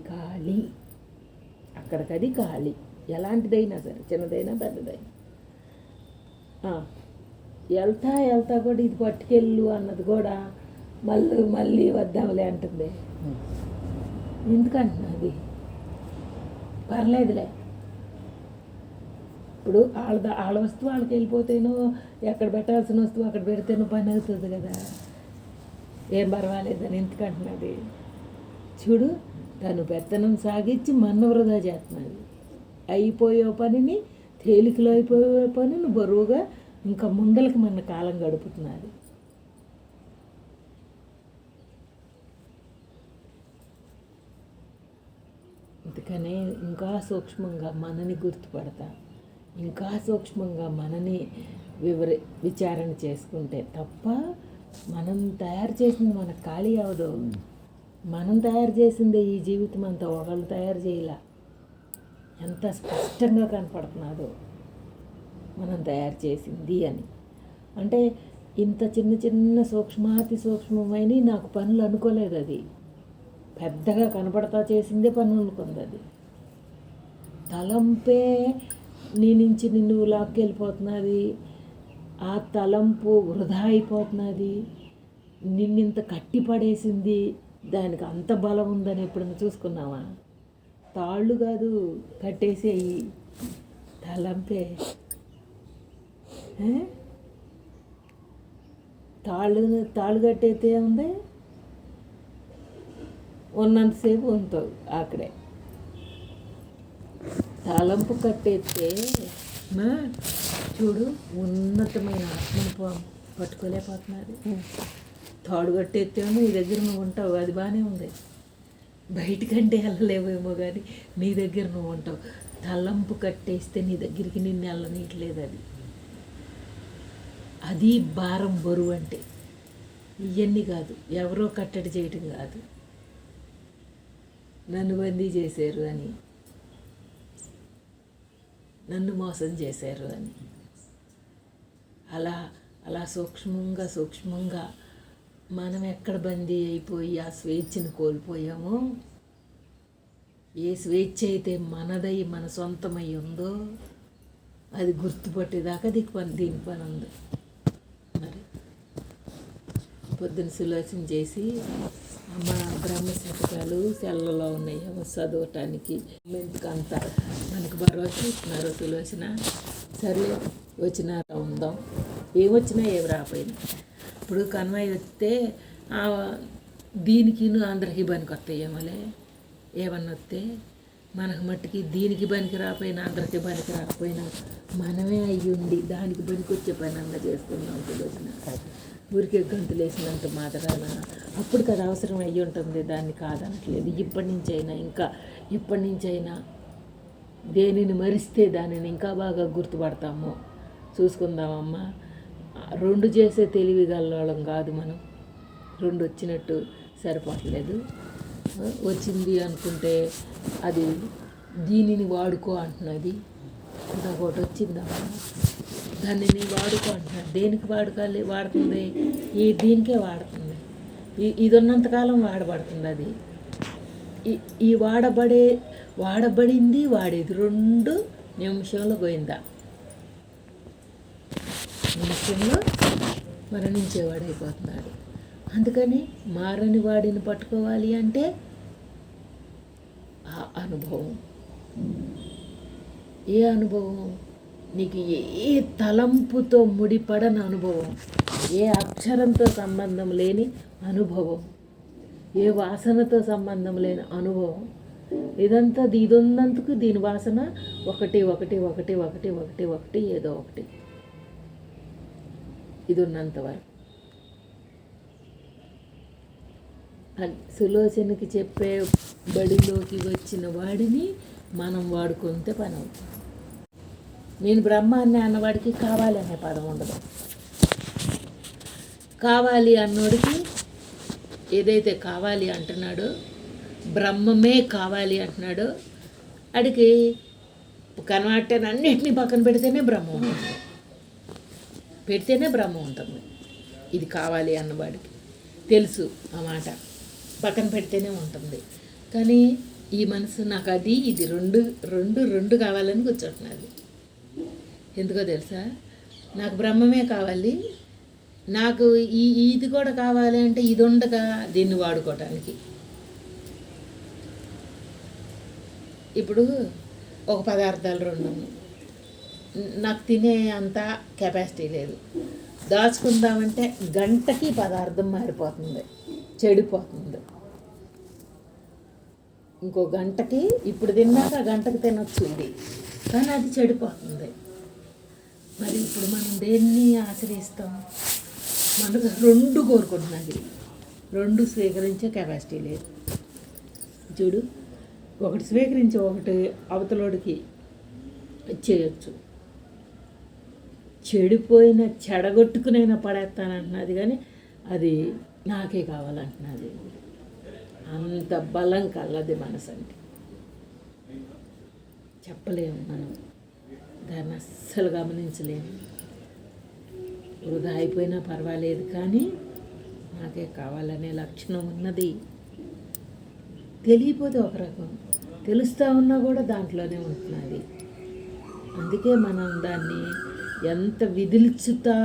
ఖాళీ. ఎలాంటిదైనా సరే, చిన్నదైనా పెద్దదైనా. వెళ్తా కూడా ఇది పట్టుకెళ్ళు అన్నది కూడా మళ్ళీ వద్దాంలే అంటుంది. ఎందుకంటున్నది? పర్లేదులే. ఇప్పుడు వాళ్ళ వస్తువు వాళ్ళకి వెళ్ళిపోతేనో, ఎక్కడ పెట్టాల్సిన వస్తువు అక్కడ పెడితేనో పని అవుతుంది కదా. ఏం పర్వాలేదని ఎందుకంటున్నది? చూడు, తను పెత్తనం సాగించి మన్ను వృధా చేస్తున్నది. అయిపోయే పనిని, తేలికలో అయిపోయే పనిని బరువుగా ఇంకా ముందలకి మన కాలం గడుపుతున్నది. అందుకనే ఇంకా సూక్ష్మంగా మనని గుర్తుపడతా, ఇంకా సూక్ష్మంగా మనని విచారణ చేసుకుంటే తప్ప మనం తయారు చేసింది మనకు ఖాళీ అవ్వదు. మనం తయారు చేసిందే ఈ జీవితం అంతా, ఒకళ్ళు తయారు చేయలే. ఎంత స్పష్టంగా కనపడుతున్నాదో మనం తయారు చేసింది అని. అంటే ఇంత చిన్న చిన్న సూక్ష్మాతి సూక్ష్మమైన నాకు పనులు అనుకోలేదు. అది పెద్దగా కనపడతా చేసిందే పనులు అనుకుంది. అది తలంపే నీ నుంచి నిన్ను లాక్కెళ్ళిపోతున్నది. ఆ తలంపు వృధా అయిపోతున్నది. నిన్నింత కట్టిపడేసింది. దానికి అంత బలం ఉందని ఎప్పుడైనా చూసుకున్నావా? తాళ్ళు కాదు కట్టేసేయి, తలంపే. తాళ్ళు కట్టేస్తే ఉంది, ఉన్నంతసేపు ఉంటావు అక్కడే. తలంపు కట్టేస్తే చూడు, ఉన్నతమైన ఆత్మను పట్టుకోలేకపోతున్నది. తాడు కట్టేస్తే నీ దగ్గర నువ్వు ఉంటావు, అది బాగానే ఉంది. బయటికంటే వెళ్ళలేవేమో కానీ నీ దగ్గర నువ్వు ఉంటావు. తలంపు కట్టేస్తే నీ దగ్గరికి నిన్ను వెళ్ళనీయట్లేదు. అది భారం, బరువు అంటే ఇవన్నీ కాదు, ఎవరో కట్టడి చేయటం కాదు, నన్ను బందీ చేశారు అని, నన్ను మోసం చేశారు అని. అలా అలా సూక్ష్మంగా మనం ఎక్కడ బందీ అయిపోయి ఆ స్వేచ్ఛను కోల్పోయామో, ఏ స్వేచ్ఛ అయితే మనదై మన సొంతమై ఉందో అది గుర్తుపట్టేదాకా దీని పని ఉంది. మరి పొద్దున సులోచన చేసి, అమ్మ బ్రహ్మశతకాలు సెల్లలో ఉన్నాయి చదవటానికి, ఎందుకంతా మనకు భరోసా ఇస్తున్నారు సులోచన. సరే వచ్చినా ఉందాం, ఏమొచ్చినా ఏమి రాపోయినా. ఇప్పుడు కన్వయ్ వస్తే దీనికి అందరికీ పనికి వస్తాయేమోలే. ఏమన్నా వస్తే మనకు మట్టికి దీనికి పనికి రాకపోయినా అందరికీ పనికి రాకపోయినా మనమే అయ్యుండి దానికి పనికి వచ్చే పని అంతా చేసుకుందాం. సులోచన ఊరికే గంతులు వేసినంత మాత్రాన అప్పుడు కదా అవసరం అయ్యి ఉంటుంది, దాన్ని కాదనట్లేదు. ఇప్పటి నుంచైనా దేనిని మరిస్తే దానిని ఇంకా బాగా గుర్తుపడతాము. చూసుకుందామమ్మా. 2 చేసే తెలివి గలవాళ్ళం కాదు మనం. 2 వచ్చినట్టు సరిపోవట్లేదు. వచ్చింది అనుకుంటే అది దీనిని వాడుకో అంటున్నది. ఇంకొకటి వచ్చిందమ్మా, దాన్ని నీ వాడుకో అంటున్నది. దేనికి వాడుతుంది? దీనికే వాడుతుంది. ఇది ఉన్నంతకాలం వాడబడుతుంది. అది ఈ వాడబడింది వాడేది 2 నిమిషంలో పోయిందా, నిమిషంలో మరణించేవాడైపోతున్నాడు. అందుకని మారని వాడిని పట్టుకోవాలి అంటే ఆ అనుభవం. ఏ అనుభవం? నీకు ఏ తలంపుతో ముడిపడని అనుభవం, ఏ అక్షరంతో సంబంధం లేని అనుభవం, ఏ వాసనతో సంబంధం లేని అనుభవం. ఇదున్నందుకు దీని వాసన ఒకటి ఏదో ఒకటి. ఇది ఉన్నంతవరకు సులోచనకి చెప్పే బడిలోకి వచ్చిన వాడిని మనం వాడుకుంటే పని అవుతుంది. నేను బ్రహ్మాన్ని అన్నవాడికి కావాలి అనే పదం ఉండదు. కావాలి అన్నోడికి ఏదైతే కావాలి అంటున్నాడో, బ్రహ్మమే కావాలి అంటున్నాడో, అడిగి కనబట్టిన అన్నిటినీ పక్కన పెడితేనే బ్రహ్మం ఉంటుంది. ఇది కావాలి అన్నవాడికి తెలుసు ఆ మాట, పక్కన పెడితేనే ఉంటుంది. కానీ ఈ మనసు నాకు అది ఇది రెండు కావాలని కూర్చుంటున్నది. ఎందుకో తెలుసా? నాకు బ్రహ్మమే కావాలి, నాకు ఇది కూడా కావాలి అంటే ఇది ఉండగా దీన్ని వాడుకోవటానికి. ఇప్పుడు ఒక పదార్థాలు 2 నాకు తినే అంత కెపాసిటీ లేదు. దాచుకుందామంటే గంటకి పదార్థం మారిపోతుంది, చెడిపోతుంది. ఇంకో గంటకి, ఇప్పుడు తిన్నాక గంటకి తినొచ్చు ఇది, కానీ అది చెడిపోతుంది. మరి ఇప్పుడు మనం దేన్ని ఆశ్రయిస్తాం? మనకు 2 కోరుకుంటున్నది, 2 స్వీకరించే కెపాసిటీ లేదు. చూడు, ఒకటి స్వీకరించి ఒకటి అవతలోడికి చేయొచ్చు. చెడిపోయిన చెడగొట్టుకునైనా పడేస్తానంటున్నది, కానీ అది నాకే కావాలంటున్నది. అంత బలం కలది మనసు అంటే చెప్పలేము, మనం దాన్ని అస్సలు గమనించలేము. వృధా అయిపోయినా పర్వాలేదు కానీ నాకే కావాలనే లక్షణం ఉన్నది. తెలియపోతే ఒక రకం, తెలుస్తూ ఉన్నా కూడా దాంట్లోనే ఉంటున్నది. అందుకే మనం దాన్ని ఎంత విదిల్చుతా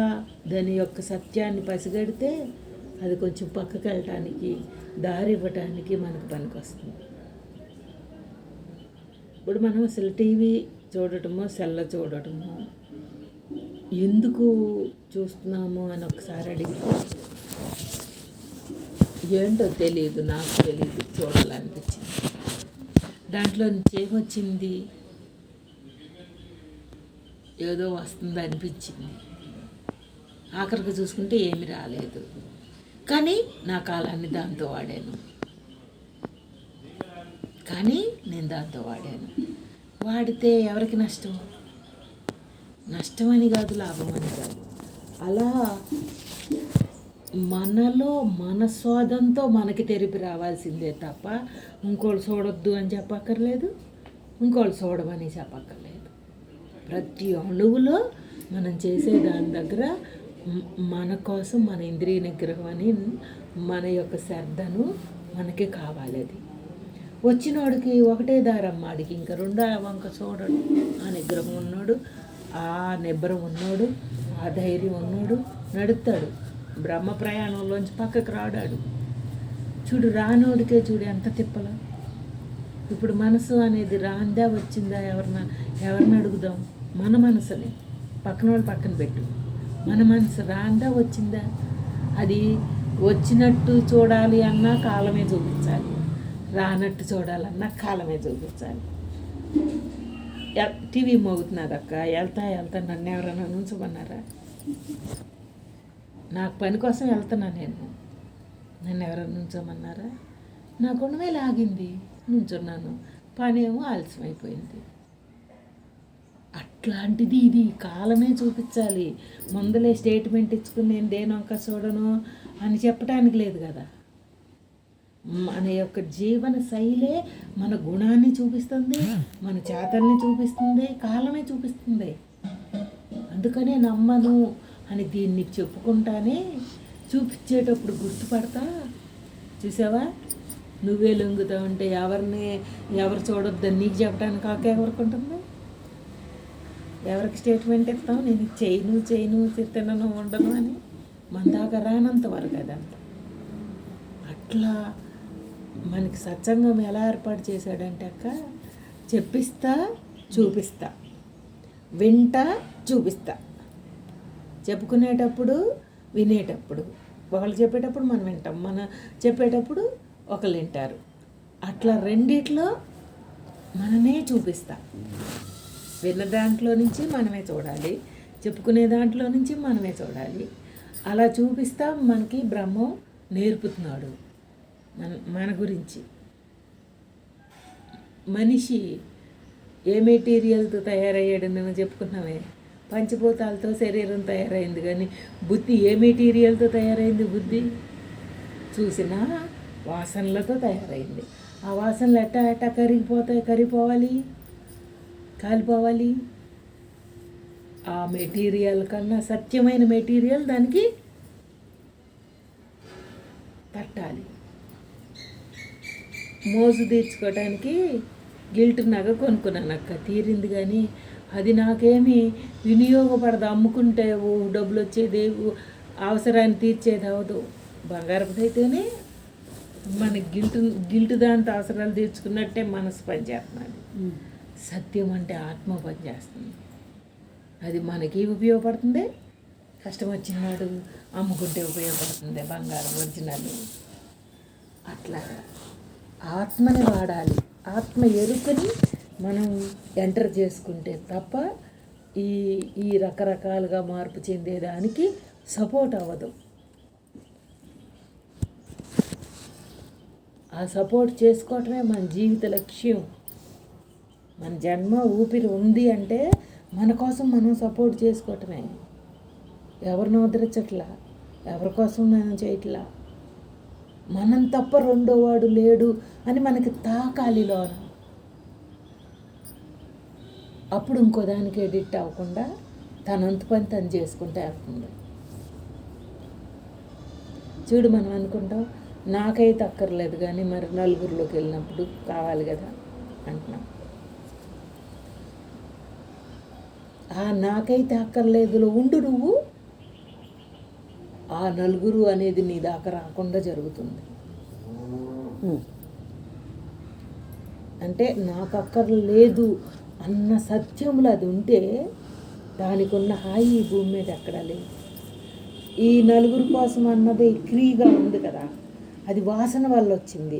దాని యొక్క సత్యాన్ని పసిగడితే అది కొంచెం పక్కకి వెళ్ళటానికి, దారి ఇవ్వటానికి మనకు పనికొస్తుంది. ఇప్పుడు మనం అసలు టీవీ చూడటమో సెల్ల చూడటమో ఎందుకు చూస్తున్నాము అని ఒకసారి అడిగితే ఏంటో తెలియదు, నాకు తెలియదు, చూడాలనిపించింది. దాంట్లో నుంచి ఏమొచ్చింది, ఏదో వస్తుంది అనిపించింది. ఆఖరికి చూసుకుంటే ఏమి రాలేదు, కానీ నా కాలాన్ని దాంతో వాడాను. వాడితే ఎవరికి నష్టం? నష్టమని కాదు, లాభం అని కాదు. అలా మనలో మన స్వాదంతో మనకి తెరిపి రావాల్సిందే తప్ప ఇంకోళ్ళు చూడొద్దు అని చెప్పక్కర్లేదు, ఇంకోళ్ళు చూడమని చెప్పక్కర్లేదు. ప్రతి అణువులో మనం చేసే దాని దగ్గర మన కోసం మన ఇంద్రియ నిగ్రహం అని మన యొక్క శ్రద్ధను మనకి కావాలి. అది వచ్చినోడికి ఒకటే దారమ్మాడికి ఇంకా రెండో వంక చూడడు. ఆ నిగ్రహం ఉన్నాడు, ఆ నిబ్బరం ఉన్నాడు, ఆ ధైర్యం ఉన్నాడు, నడుస్తాడు. బ్రహ్మ ప్రయాణంలోంచి పక్కకు రాడాడు. చూడు రానోడికే చూడు ఎంత తిప్పల. ఇప్పుడు మనసు అనేది రాందా వచ్చిందా ఎవరిని అడుగుదాం? మన మనసుని పక్కన వాళ్ళు పక్కన పెట్టు. మన మనసు రాందా వచ్చిందా? అది వచ్చినట్టు చూడాలి అన్నా కాలమే చూపించాలి, రానట్టు చూడాలన్నా కాలమే చూపించాలి. టీవీ మోగుతున్నది అక్క, వెళ్తా నన్ను ఎవరైనా నుంచమన్నారా? నాకు పని కోసం వెళ్తున్నా నేను, నన్ను ఎవరైనా నుంచోమన్నారా? నా గుణమే లాగింది, నుంచున్నాను. పని ఏమో ఆలస్యమైపోయింది. అట్లాంటిది ఇది కాలమే చూపించాలి. ముందలే స్టేట్మెంట్ ఇచ్చుకుని నేను దేనొక్క చూడను అని చెప్పడానికి లేదు కదా. మన యొక్క జీవన శైలే మన గుణాన్ని చూపిస్తుంది, మన చేతల్ని చూపిస్తుంది, కాలమే చూపిస్తుంది. అందుకనే నమ్మను అని దీన్ని చెప్పుకుంటానే చూపించేటప్పుడు గుర్తుపడతా. చూసావా, నువ్వే లొంగుతా ఉంటే ఎవరు చూడొద్దని నీకు చెప్పడానికి కాక ఎవరికి ఉంటుంది? ఎవరికి స్టేట్మెంట్ ఇస్తావు? నేను చేయను తినను ఉండను అని మన దాకా రానంత వరకు అదంతా. అట్లా మనకి సత్సంగం ఎలా ఏర్పాటు చేశాడంటే అక్క, చెప్పిస్తా చూపిస్తా, వింటా చూపిస్తా. చెప్పుకునేటప్పుడు వినేటప్పుడు ఒకళ్ళు చెప్పేటప్పుడు మనం వింటాం, మన చెప్పేటప్పుడు ఒకళ్ళు వింటారు. అట్లా రెండిట్లో మనమే చూపిస్తా. విన్న దాంట్లో నుంచి మనమే చూడాలి, చెప్పుకునే దాంట్లో నుంచి మనమే చూడాలి. అలా చూపిస్తా మనకి బ్రహ్మం నేర్పుతున్నాడు మన గురించి. మనిషి ఏ మెటీరియల్తో తయారయ్యాడు నేను చెప్పుకున్నామే, పంచభూతాలతో శరీరం తయారైంది. కానీ బుద్ధి ఏ మెటీరియల్తో తయారైంది? బుద్ధి చూసిన వాసనలతో తయారైంది. ఆ వాసనలు ఎట్టా కరిగిపోవాలి, కాలిపోవాలి. ఆ మెటీరియల్ కన్నా సత్యమైన మెటీరియల్ దానికి తట్టాలి. మోజు తీర్చుకోవడానికి గిల్ట్ నగ కొనుక్కున్నాను అక్క, తీరింది. కానీ అది నాకేమీ వినియోగపడదు. అమ్ముకుంటే డబ్బులు వచ్చేది, అవసరాన్ని తీర్చేది అవదు. బంగారపు అయితేనే మన గిల్ట్ దాంతో అవసరాలు తీర్చుకున్నట్టే మనసు పనిచేస్తున్నది. సత్యం అంటే ఆత్మ పనిచేస్తుంది. అది మనకి ఉపయోగపడుతుంది, కష్టం వచ్చినాడు అమ్ముకుంటే ఉపయోగపడుతుంది బంగారం ఒరిజినల్. అట్లా ఆత్మని వాడాలి. ఆత్మ ఎరుకని మనం ఎంటర్ చేసుకుంటే తప్ప ఈ రకరకాలుగా మార్పు చెందేదానికి సపోర్ట్ అవ్వదు. ఆ సపోర్ట్ చేసుకోవటమే మన జీవిత లక్ష్యం. మన జన్మ ఊపిరి ఉంది అంటే మన కోసం మనం సపోర్ట్ చేసుకోవటమే. ఎవరిని వదిలించట్లా, ఎవరి కోసం మనం చేయట్లా. మనం తప్ప రెండో వాడు లేడు అని మనకి తాకాలిలో. అప్పుడు ఇంకో దానికి ఎడిట్ అవ్వకుండా తనంత పని తను చేసుకుంటే వెళ్తుంది. చూడు, మనం అనుకుంటాం నాకైతే అక్కర్లేదు, కానీ మరి నలుగురిలోకి వెళ్ళినప్పుడు కావాలి కదా అంటున్నాం. ఆ నాకైతే అక్కర్లేదులో ఉండు నువ్వు, ఆ నలుగురు అనేది నీ దాకా రాకుండా జరుగుతుంది. అంటే నాకు అక్కర్లేదు అన్న సత్యములు అది ఉంటే దానికి ఉన్న హాయి ఈ భూమి మీద ఎక్కడా లేదు. ఈ నలుగురు కోసం అన్నది క్రీగా ఉంది కదా, అది వాసన వల్ల వచ్చింది.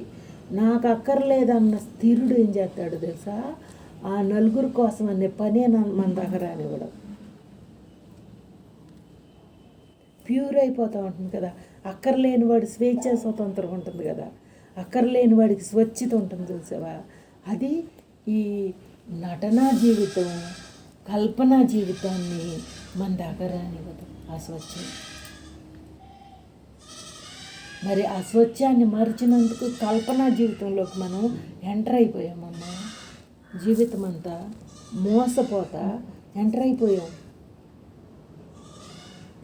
నాకు అక్కర్లేదన్న స్థిరుడు ఏం చేస్తాడు తెలుసా, ఆ నలుగురు కోసం అనే పనే మన దగ్గర రానివ్వడం. ప్యూర్ అయిపోతూ ఉంటుంది కదా. అక్కర్లేని వాడి స్వేచ్ఛ స్వతంత్రం ఉంటుంది కదా, అక్కర్లేని వాడికి స్వచ్ఛత ఉంటుంది చూసావా. అది ఈ నటనా జీవితం, కల్పనా జీవితాన్ని మన దగ్గర రానివ్వదు ఆ స్వచ్ఛం. మరి ఆ స్వచ్ఛాన్ని మరిచినందుకు కల్పనా జీవితంలోకి మనం ఎంటర్ అయిపోయామమ్మా. జీవితం అంతా మోసపోతా ఎంటర్ అయిపోయాం.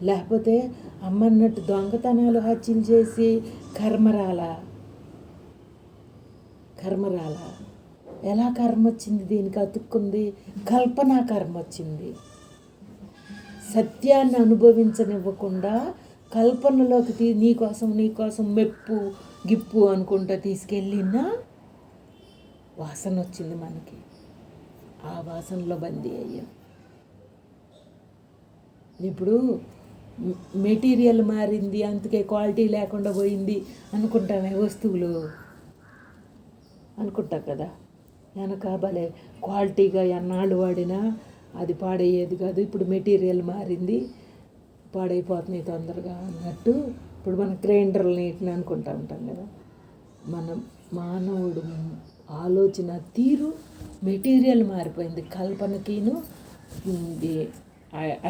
లేకపోతే అమ్మన్నట్టు దొంగతనాలు హత్యలు చేసి కర్మరాల ఎలా కర్మ వచ్చింది, దీనికి అతుక్కుంది, కల్పనా కర్మ వచ్చింది. సత్యాన్ని అనుభవించనివ్వకుండా కల్పనలోకి నీకోసం మెప్పు గిప్పు అనుకుంటా తీసుకెళ్ళిన వాసన వచ్చింది మనకి. ఆ వాసనలో బందీ అయ్యాం. ఇప్పుడు మెటీరియల్ మారింది, అందుకే క్వాలిటీ లేకుండా పోయింది అనుకుంటామే వస్తువులు అనుకుంటాం కదా. వెనక భలే క్వాలిటీగా ఎన్నాళ్ళు వాడినా అది పాడయ్యేది కాదు, ఇప్పుడు మెటీరియల్ మారింది పాడైపోతున్నాయి తొందరగా అన్నట్టు ఇప్పుడు మనం గ్రైండర్లు నీటిని అనుకుంటూ ఉంటాం కదా. మనం మానవుడు ఆలోచన తీరు మెటీరియల్ మారిపోయింది, కల్పనకిను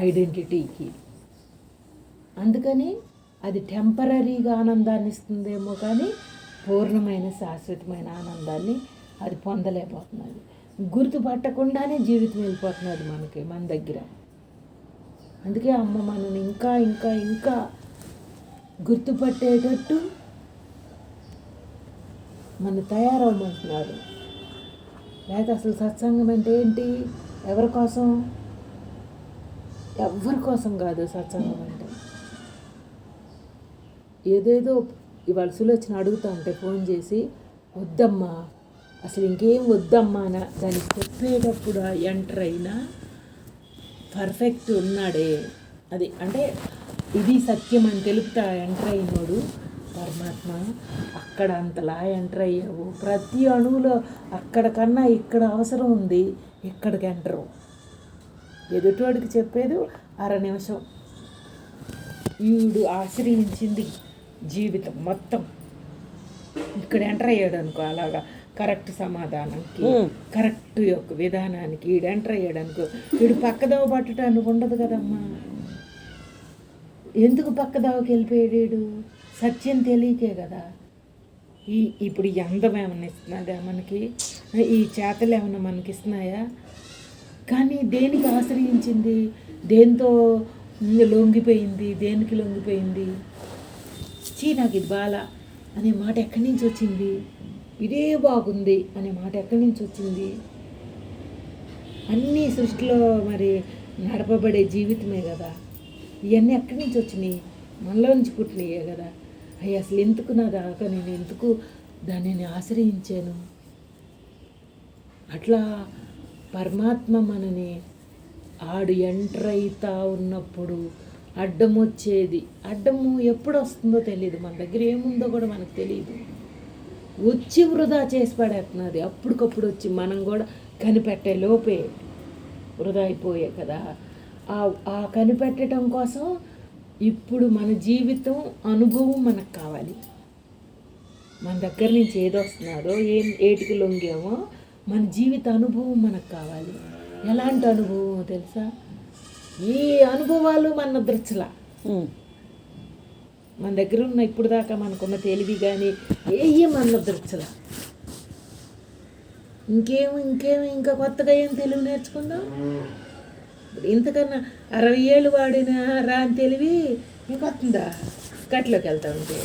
ఐడెంటిటీకి. అందుకని అది టెంపరీగా ఆనందాన్ని ఇస్తుందేమో కానీ పూర్ణమైన శాశ్వతమైన ఆనందాన్ని అది పొందలేకపోతున్నది. గుర్తుపట్టకుండానే జీవితం వెళ్ళిపోతున్నది మన దగ్గర. అందుకే అమ్మ మనని ఇంకా ఇంకా ఇంకా గుర్తుపట్టేటట్టు మన తయారవ్వమంటున్నారు. లేకపోతే అసలు సత్సంగం అంటే ఏంటి? ఎవరి కోసం కాదు సత్సంగం అంటే. ఏదేదో ఇవాళ సులోచన అడుగుతా ఉంటే ఫోన్ చేసి, వద్దమ్మా అసలు ఇంకేం వద్దమ్మా అని దానికి చెప్పేటప్పుడు ఎంటర్ అయినా పర్ఫెక్ట్ ఉన్నాడే. అది అంటే ఇది సత్యం అని తెలుపుతా ఎంటర్ అయినోడు పరమాత్మ. అక్కడ అంతలా ఎంటర్ అయ్యావు, ప్రతి అణువులో అక్కడ కన్నా ఇక్కడ అవసరం ఉంది, ఇక్కడికి ఎంటరు. ఎదుటివాడికి చెప్పేది 1/2 నిమిషం, వీడు ఆశ్రయించింది జీవితం మొత్తం ఇక్కడ ఎంటర్ అయ్యాడు అనుకో. అలాగా కరెక్ట్ సమాధానానికి, కరెక్ట్ యొక్క విధానానికి వీడు ఎంటర్ అయ్యాడు అనుకో. వీడు పక్కదోవ పట్టడానికి ఉండదు కదమ్మా. ఎందుకు పక్కదోవకి వెళ్ళిపోయాడు వీడు? సత్యం తెలియకే కదా. ఇప్పుడు ఈ అందం ఏమన్నా ఇస్తున్నదా మనకి? ఈ చేతలు ఏమన్నా మనకి ఇస్తున్నాయా? కానీ దేనికి ఆశ్రయించింది? దేంతో లొంగిపోయింది? దేనికి లొంగిపోయింది? నాకు ఇది బాల అనే మాట ఎక్కడి నుంచి వచ్చింది? ఇదే బాగుంది అనే మాట ఎక్కడి నుంచి వచ్చింది? అన్నీ సృష్టిలో మరి నడపబడే జీవితమే కదా. ఇవన్నీ ఎక్కడి నుంచి వచ్చినాయి? మనలో నుంచి పుట్టినయే కదా. అయ్యి అసలు ఎందుకు నా దాకా నేను ఎందుకు దానిని ఆశ్రయించాను? అట్లా పరమాత్మ మనని ఆడు ఎంటర్ అవుతా ఉన్నప్పుడు అడ్డం వచ్చేది. అడ్డము ఎప్పుడు వస్తుందో తెలియదు, మన దగ్గర ఏముందో కూడా మనకు తెలియదు. వచ్చి వృధా చేసి పడేస్తున్నది. అప్పటికప్పుడు వచ్చి మనం కూడా కనిపెట్టే లోపే వృధా అయిపోయే కదా. ఆ కనిపెట్టడం కోసం ఇప్పుడు మన జీవితం అనుభవం మనకు కావాలి. మన దగ్గర నుంచి ఏది వస్తున్నాడో ఏటికి లొంగామో మన జీవిత అనుభవం మనకు కావాలి. ఎలాంటి అనుభవం తెలుసా? ఈ అనుభవాలు మన దృచ్చలా మన దగ్గర ఉన్న ఇప్పుడు దాకా మనకున్న తెలివి కానీ ఏం అనొద్దరుచలా. ఇంకా కొత్తగా ఏం తెలివి నేర్చుకుందాం? ఇంతకన్నా 60 ఏళ్ళు వాడిన రాని తెలివి ఇంకొస్తుందా? గట్లోకి వెళ్తా ఉంటే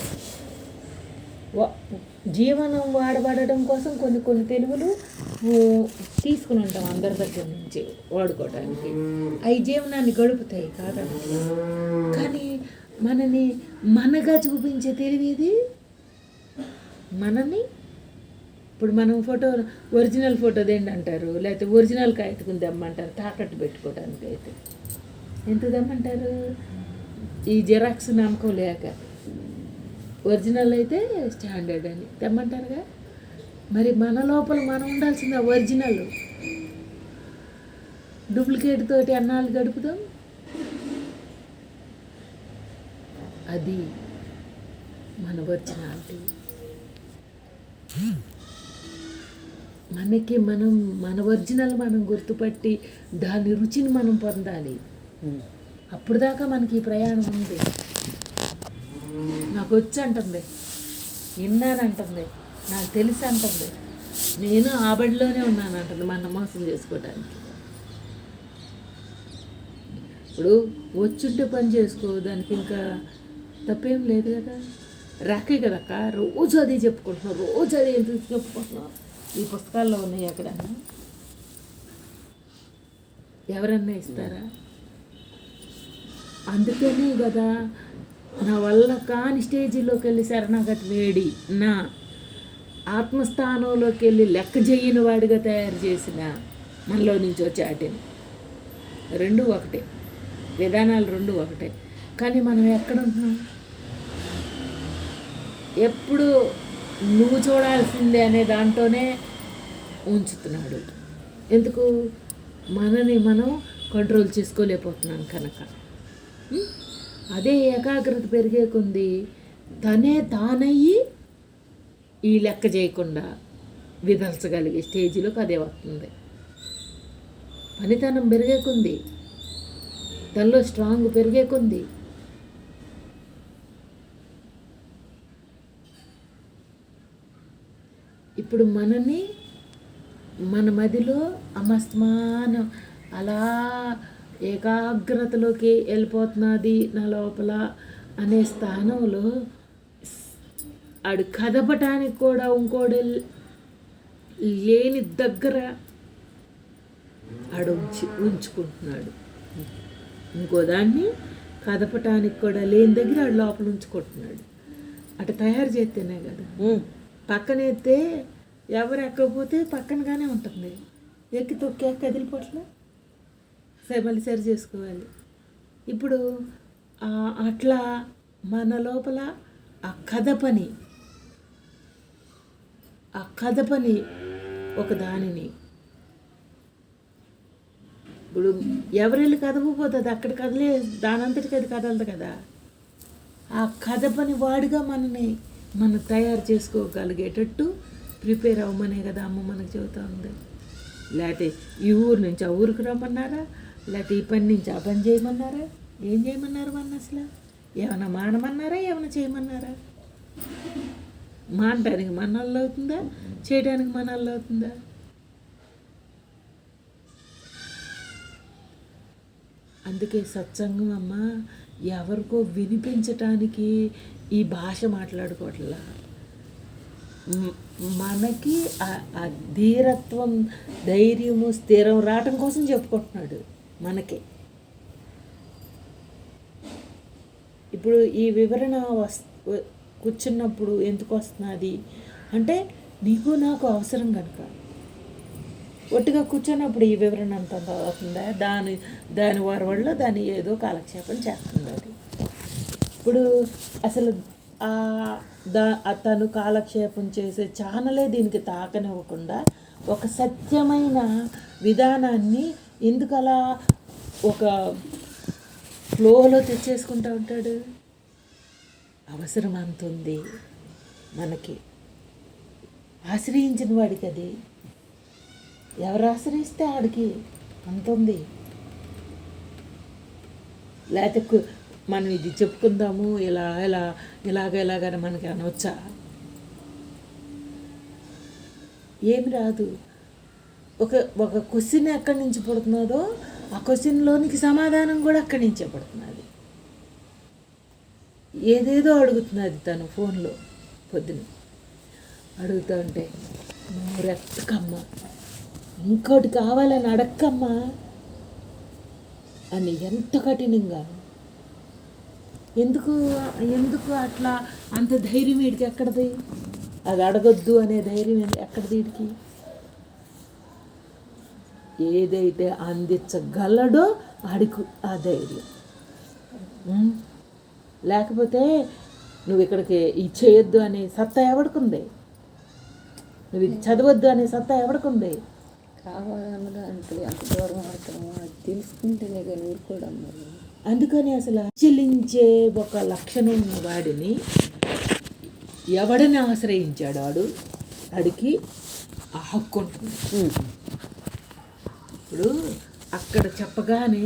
జీవనం వాడబడడం కోసం కొన్ని తెలుగులు తీసుకుని ఉంటాం అందరి దగ్గర నుంచి వాడుకోవడానికి. అవి జీవనాన్ని గడుపుతాయి కాదండి. కానీ మనగా చూపించే తెలివిది మనని. ఇప్పుడు మనం ఒరిజినల్ ఫోటో దేండి అంటారు, లేకపోతే ఒరిజినల్ కాగితం దమ్మంటారు తాకట్టు పెట్టుకోవడానికి. అయితే ఎంత దమ్మంటారు? ఈ జిరాక్స్ నమ్మకం లేక. ఒరిజినల్ అయితే స్టాండర్డ్ అని తెమ్మంటారుగా. మరి మన లోపల మనం ఉండాల్సింది ఒరిజినల్. డూప్లికేట్ తోటి అన్నాళ్ళు గడుపుదాం. అది మన ఒరిజినాలిటీ. మన ఒరిజినల్ మనం గుర్తుపట్టి దాని రుచిని మనం పొందాలి. అప్పుడు దాకా మనకి ఈ ప్రయాణం ఉంది. నాకు వచ్చి అంటుంది, విన్నానంటుంది, నాకు తెలిసి అంటుంది, నేను ఆ బడిలోనే ఉన్నాను అంటుంది మన మోసం చేసుకోవడానికి. ఇప్పుడు వచ్చుంటే పని చేసుకో, దానికి ఇంకా తప్పేం లేదు కదా. రాకే కదక్క రోజు అదే చెప్పుకుంటున్నావు, రోజు అదే ఎందుకు చెప్పుకుంటున్నావు? ఈ పుస్తకాల్లో ఉన్నాయి ఎక్కడన్నా? ఎవరన్నా ఇస్తారా? అందుకనే కదా నా వల్ల కాని స్టేజీలోకి వెళ్ళి శరణాగతి వేడి నా ఆత్మస్థానంలోకి వెళ్ళి లెక్క చేయని వాడిగా తయారు చేసిన మనలో నుంచి వచ్చే ఆటని. రెండు ఒకటే, విధానాలు రెండు ఒకటే. కానీ మనం ఎక్కడుంటున్నాం? ఎప్పుడు నువ్వు చూడాల్సిందే అనే దాంట్లోనే ఉంచుతున్నాడు. ఎందుకు? మనని మనం కంట్రోల్ చేసుకోలేకపోతున్నాం కనుక. అదే ఏకాగ్రత పెరిగే కొంది తానయ్యి ఈ లెక్క చేయకుండా విదల్చగలిగే స్టేజీలోకి అదే వస్తుంది. పనితనం పెరిగే కొంది, తనలో స్ట్రాంగ్ పెరిగే కొంది ఇప్పుడు మన మదిలో అమస్మానం అలా ఏకాగ్రతలోకి వెళ్ళిపోతున్నది నా లోపల అనే స్థానంలో ఆడు కదపటానికి కూడా ఇంకోటి లేని దగ్గర ఆడు ఉంచుకుంటున్నాడు. ఇంకో దాన్ని కదపటానికి కూడా లేని దగ్గర ఆడు లోపల ఉంచుకుంటున్నాడు. అటు తయారు చేస్తేనే కదా. పక్కన ఎత్తే ఎవరు ఎక్కకపోతే పక్కనగానే ఉంటుంది. ఎక్కి తొక్కి కదిలిపోట్ల మళ్ళీ సరి చేసుకోవాలి. ఇప్పుడు అట్లా మన లోపల ఆ కదపని ఒక దానిని ఇప్పుడు ఎవరెళ్ళి కదపపోతుంది అక్కడ కదిలే దానంతటికి అది కదలదు కదా. ఆ కదపని వాడిగా మనం తయారు చేసుకోగలిగేటట్టు ప్రిపేర్ అవ్వమనే కదా అమ్మ మనకు చెబుతూ ఉంది. లేకపోతే ఈ ఊరు నుంచి ఆ ఊరికి రమ్మన్నారా, లేకపోతే ఈ పని నుంచి ఆ పని చేయమన్నారా? ఏం చేయమన్నారు మన అసలు? ఏమైనా మానమన్నారా, ఏమైనా చేయమన్నారా? మానటానికి మనల్లో అవుతుందా, చేయడానికి మనల్లో అవుతుందా? అందుకే సత్సంగం అమ్మ ఎవరికో వినిపించటానికి ఈ భాష మాట్లాడుకోవట్లా. మనకి ఆ ధీరత్వం, ధైర్యము, స్థిరం రావటం కోసం చెప్పుకుంటున్నాడు మనకి. ఇప్పుడు ఈ వివరణ కూర్చున్నప్పుడు ఎందుకు వస్తున్నది అంటే నీకు నాకు అవసరం కనుక. ఒట్టిగా కూర్చున్నప్పుడు ఈ వివరణ అంత అవుతుందా? దాని వరవల్లో దాన్ని ఏదో కాలక్షేపం చేస్తుంది అది. ఇప్పుడు అసలు తను కాలక్షేపం చేసే ఛానలే దీనికి తాకనివ్వకుండా ఒక సత్యమైన విధానాన్ని ఎందుకు అలా ఒక ఫ్లోలో తెచ్చేసుకుంటూ ఉంటాడు? అవసరం అంతుంది మనకి. ఆశ్రయించిన వాడికి అది. ఎవరు ఆశ్రయిస్తే ఆడికి అంతుంది. లేకపోతే మనం ఇది చెప్పుకుందాము ఇలా ఇలా ఇలాగని మనకి అనవచ్చా? ఏమి రాదు. ఒక ఒక క్వశ్చన్ ఎక్కడి నుంచి పుడుతున్నదో ఆ క్వశ్చన్లోనికి సమాధానం కూడా అక్కడి నుంచే పడుతున్నది. ఏదేదో అడుగుతున్నది తను ఫోన్లో పొద్దున అడుగుతూ ఉంటే, నోరెత్తకమ్మా, ఇంకోటి కావాలని అడక్కమ్మా అని ఎంత కఠినంగా. ఎందుకు ఎందుకు అట్లా అంత ధైర్యం వీడికి ఎక్కడది? అది అడగొద్దు అనే ధైర్యం ఎక్కడది వీడికి? ఏదైతే అందించగలడో అడుగు ఆ ధైర్యం. లేకపోతే నువ్వు ఇక్కడికి ఇది చేయొద్దు అనే సత్తా ఎవడుకుంది? నువ్వు ఇది చదవద్దు అనే సత్తా ఎవడుకుంది? కావాలన్నదా అంటే అంత దూరం ఆడతాము, అది తెలుసుకుంటేనే కానీ ఊరుకోవడం. అందుకని అసలు చెల్లించే ఒక లక్షణం ఉన్న వాడిని ఎవడని ఆశ్రయించాడు వాడు, వాడికి ఆ హక్కు ఉంటుంది. ఇప్పుడు అక్కడ చెప్పగానే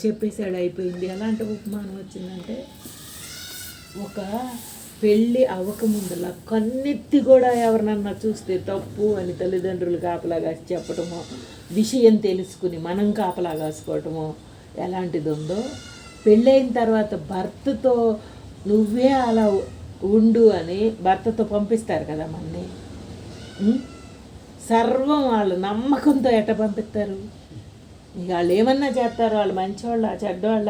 చెప్పేసాడు, అయిపోయింది. ఎలాంటి ఉపమానం వచ్చిందంటే, ఒక పెళ్ళి అవ్వకముందులా కన్నెత్తి కూడా ఎవరినన్నా చూస్తే తప్పు అని తల్లిదండ్రులు కాపలా కాసి చెప్పటమో, విషయం తెలుసుకుని మనం కాపలా కాసుకోవటమో ఎలాంటిది ఉందో, పెళ్ళైన తర్వాత భర్తతో నువ్వే అలా ఉండు అని భర్తతో పంపిస్తారు కదా మనని. సర్వం వాళ్ళు నమ్మకంతో ఎట్ట పంపిస్తారు? ఇక వాళ్ళు ఏమన్నా చేస్తారు, వాళ్ళు మంచివాళ్ళ చెడ్డవాళ్ళ,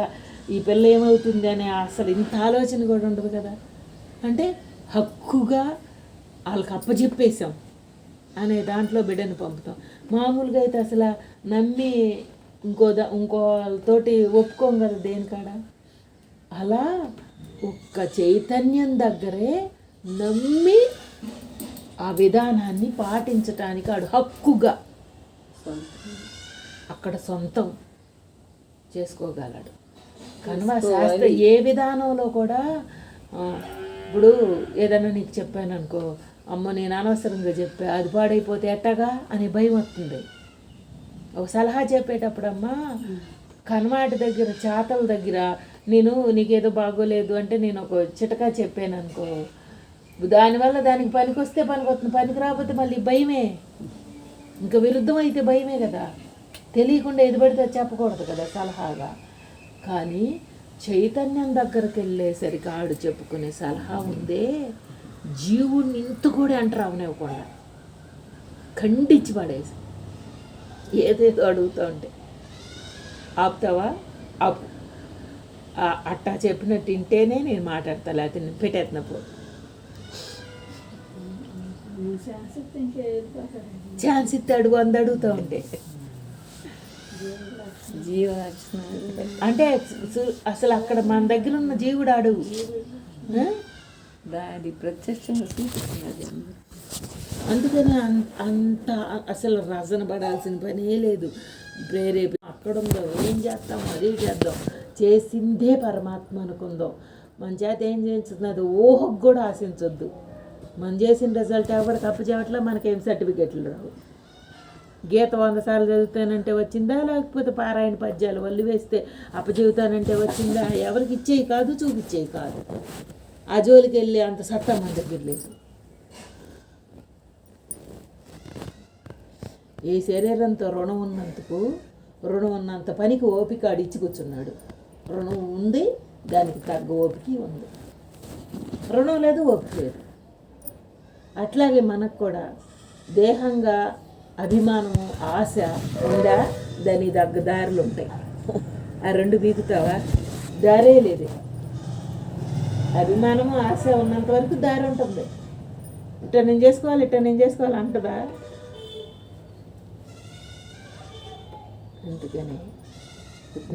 ఈ పిల్ల ఏమవుతుంది అనే అసలు ఇంత ఆలోచన కూడా ఉండదు కదా. అంటే హక్కుగా వాళ్ళకి అప్పచెప్పేసాం అనే దాంట్లో బిడ్డను పంపుతాం. మామూలుగా అయితే అసలు నమ్మి ఇంకో వాళ్ళతోటి ఒప్పుకోం కదా దేనికాడ. అలా ఒక్క చైతన్యం దగ్గరే నమ్మి ఆ విధానాన్ని పాటించటానికి ఆడు హక్కుగా అక్కడ సొంతం చేసుకోగలడు. కనుక శాస్త్ర ఏ విధానంలో కూడా ఇప్పుడు ఏదైనా నీకు చెప్పాను అనుకో, అమ్మో నేను అనవసరంగా చెప్పా, అది పాడైపోతే ఎట్టగా అనే భయం వస్తుంది. ఒక సలహా చెప్పేటప్పుడమ్మా కనమాటి దగ్గర చాతల దగ్గర నీకేదో బాగోలేదు అంటే నేను ఒక చిటకా చెప్పాను అనుకో, దానివల్ల దానికి పనికొస్తే పనికొస్తుంది, పనికి రాకపోతే మళ్ళీ భయమే. ఇంకా విరుద్ధం అయితే భయమే కదా. తెలియకుండా ఏది పడితే చెప్పకూడదు కదా సలహాగా. కానీ చైతన్యం దగ్గరికి వెళ్ళేసరికి ఆడు చెప్పుకునే సలహా ఉందే, జీవుడిని ఇంత కూడా అంటారు అవనివ్వకుండా ఖండించి పడేసి ఏదేదో అడుగుతూ ఉంటే, ఆపుతావా ఆపు, అట్టా చెప్పినట్టు వింటేనే నేను మాట్లాడతా, లేకపోతే నేను పెట్టేస్తున్నప్పుడు ఛాన్స్ ఇస్తాడు 100 అడుగుతూ ఉంటే. అంటే అసలు అక్కడ మన దగ్గర ఉన్న జీవుడు అడుగు దాని ప్రత్యక్షంగా చూపిస్తున్నది. అందుకని అంత అసలు రసన పడాల్సిన పనే లేదు. ప్రేరేపి అక్కడుందో ఏం చేస్తాం అదే చేద్దాం, చేసిందే పరమాత్మ అనుకుందాం. మన చేత ఏం చేస్తుంది అది ఊహకు కూడా ఆశించొద్దు. మనం చేసిన రిజల్ట్ ఎవరికి అప్పచెప్పట్లా, మనకేం సర్టిఫికెట్లు రావు. గీత 100 సార్లు చదువుతానంటే వచ్చిందా, లేకపోతే పారాయణ పద్యాలు వల్లి వేస్తే అప్పచెబుతానంటే వచ్చిందా, ఎవరికి ఇచ్చేవి కాదు, చూపించేవి కాదు. ఆ జోలికి వెళ్ళి అంత సత్తా మన దగ్గర లేదు. ఈ శరీరంతో రుణం ఉన్నంత పనికి ఓపిక ఇచ్చి కూర్చున్నాడు. రుణం ఉంది, దానికి తగ్గ ఓపిక ఉంది. రుణం లేదు, ఓపిక లేదు. అట్లాగే మనకు కూడా దేహంగా అభిమానము ఆశ ఉందా, దానికి తగ్గ దారులు ఉంటాయి. ఆ 2 బీగుతావా? దారే లేదు. అభిమానము ఆశ ఉన్నంత వరకు దారి ఉంటుంది. ఇట్ట నేను చేసుకోవాలి అంటదా? అందుకని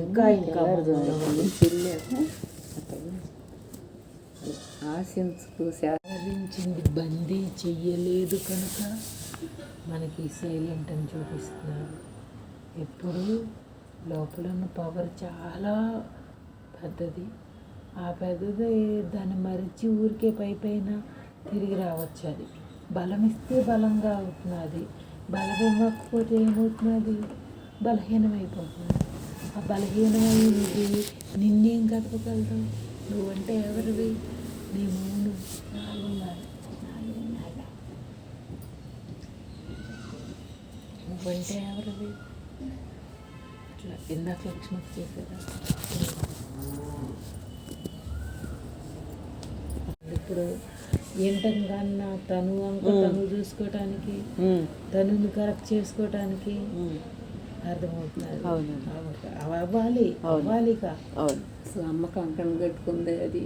ఇంకా ఆశించుకు సాధించింది బందీ చెయ్యలేదు కనుక మనకి సైలెంట్ అని చూపిస్తున్నారు. ఎప్పుడు లోపల ఉన్న పవర్ చాలా పెద్దది. ఆ పెద్దది దాన్ని మరిచి ఊరికే పైన తిరిగి రావచ్చు. అది బలం ఇస్తే బలంగా అవుతున్నది, బలం ఇవ్వకపోతే ఏమవుతున్నది, బలహీనమైపోతున్నది. ఆ బలహీనమైనది నిన్నేం కదపగలరు? నువ్వంటే ఎవరివి? నీ మౌనం. నువ్వంటే ఎవరివి? ఇట్లా ఇందాక లక్ష్మణ్ చేశారా? ఇప్పుడు ఏంటం కన్నా తను తను చూసుకోవటానికి, తనుని కరెక్ట్ చేసుకోవటానికి అర్థమవుతున్నారు. అవ్వాలి అవ్వాలిగా. అవును. అసలు అమ్మ కంకణం కట్టుకుంది అది.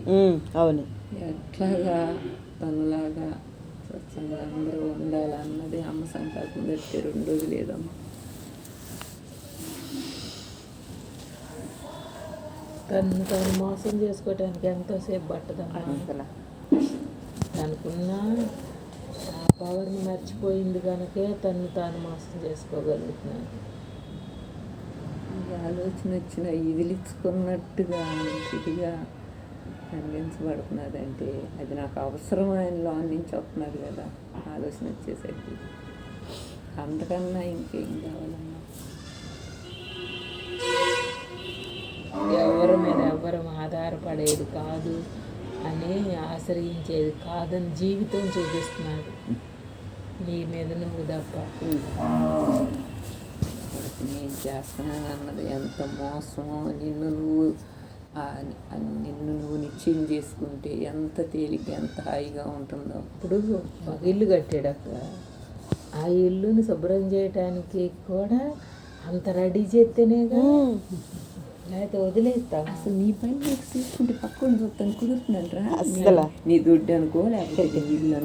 అవును. ఎట్లాగా తనలాగా స్వచ్ఛంగా అందరూ ఉండాలన్నది అమ్మ సంకల్పం పెడితే 2 రోజులు లేదమ్మా. తను మోసం చేసుకోవటానికి ఎంతోసేపు పట్టదమ్మా. అసలు అనుకున్న ఆ పవర్ని మర్చిపోయింది కనుకే తాను మోసం చేసుకోగలుగుతున్నాను. ఈ ఆలోచన వచ్చిన ఇదిలించుకున్నట్టుగా ఇదిగా ఖండించబడుతున్నదంటే అది నాకు అవసరమైన లోన్ నుంచి వస్తున్నది కదా ఆలోచన వచ్చేసరికి. అంతకన్నా ఇంకేం కావాలమ్మా. ఎవరి మీద ఎవరు ఆధారపడేది కాదు అని, ఆశ్రయించేది కాదని జీవితం చూపిస్తున్నాడు. నీ మీద నువ్వు తప్ప. నేను చేస్తున్నాను అన్నది ఎంత మోసమో. నిన్ను నువ్వు నిశ్చయం చేసుకుంటే ఎంత తేలిక ఎంత హాయిగా ఉంటుందో. ఇప్పుడు ఒక ఇల్లు కట్టాడు అక్కడ, ఆ ఇల్లుని శుభ్రం చేయటానికి కూడా అంత రెడీ చేస్తేనేగా, లేకపోతే వదిలేస్తాం. అసలు నీ పని నీకు తీసుకుంటే పక్కన చూస్తాను కుదురుతుందంటరా? అస్సలు నీ దుడ్డు అనుకో లేకపోతే నీ ఇల్లు అనుకో.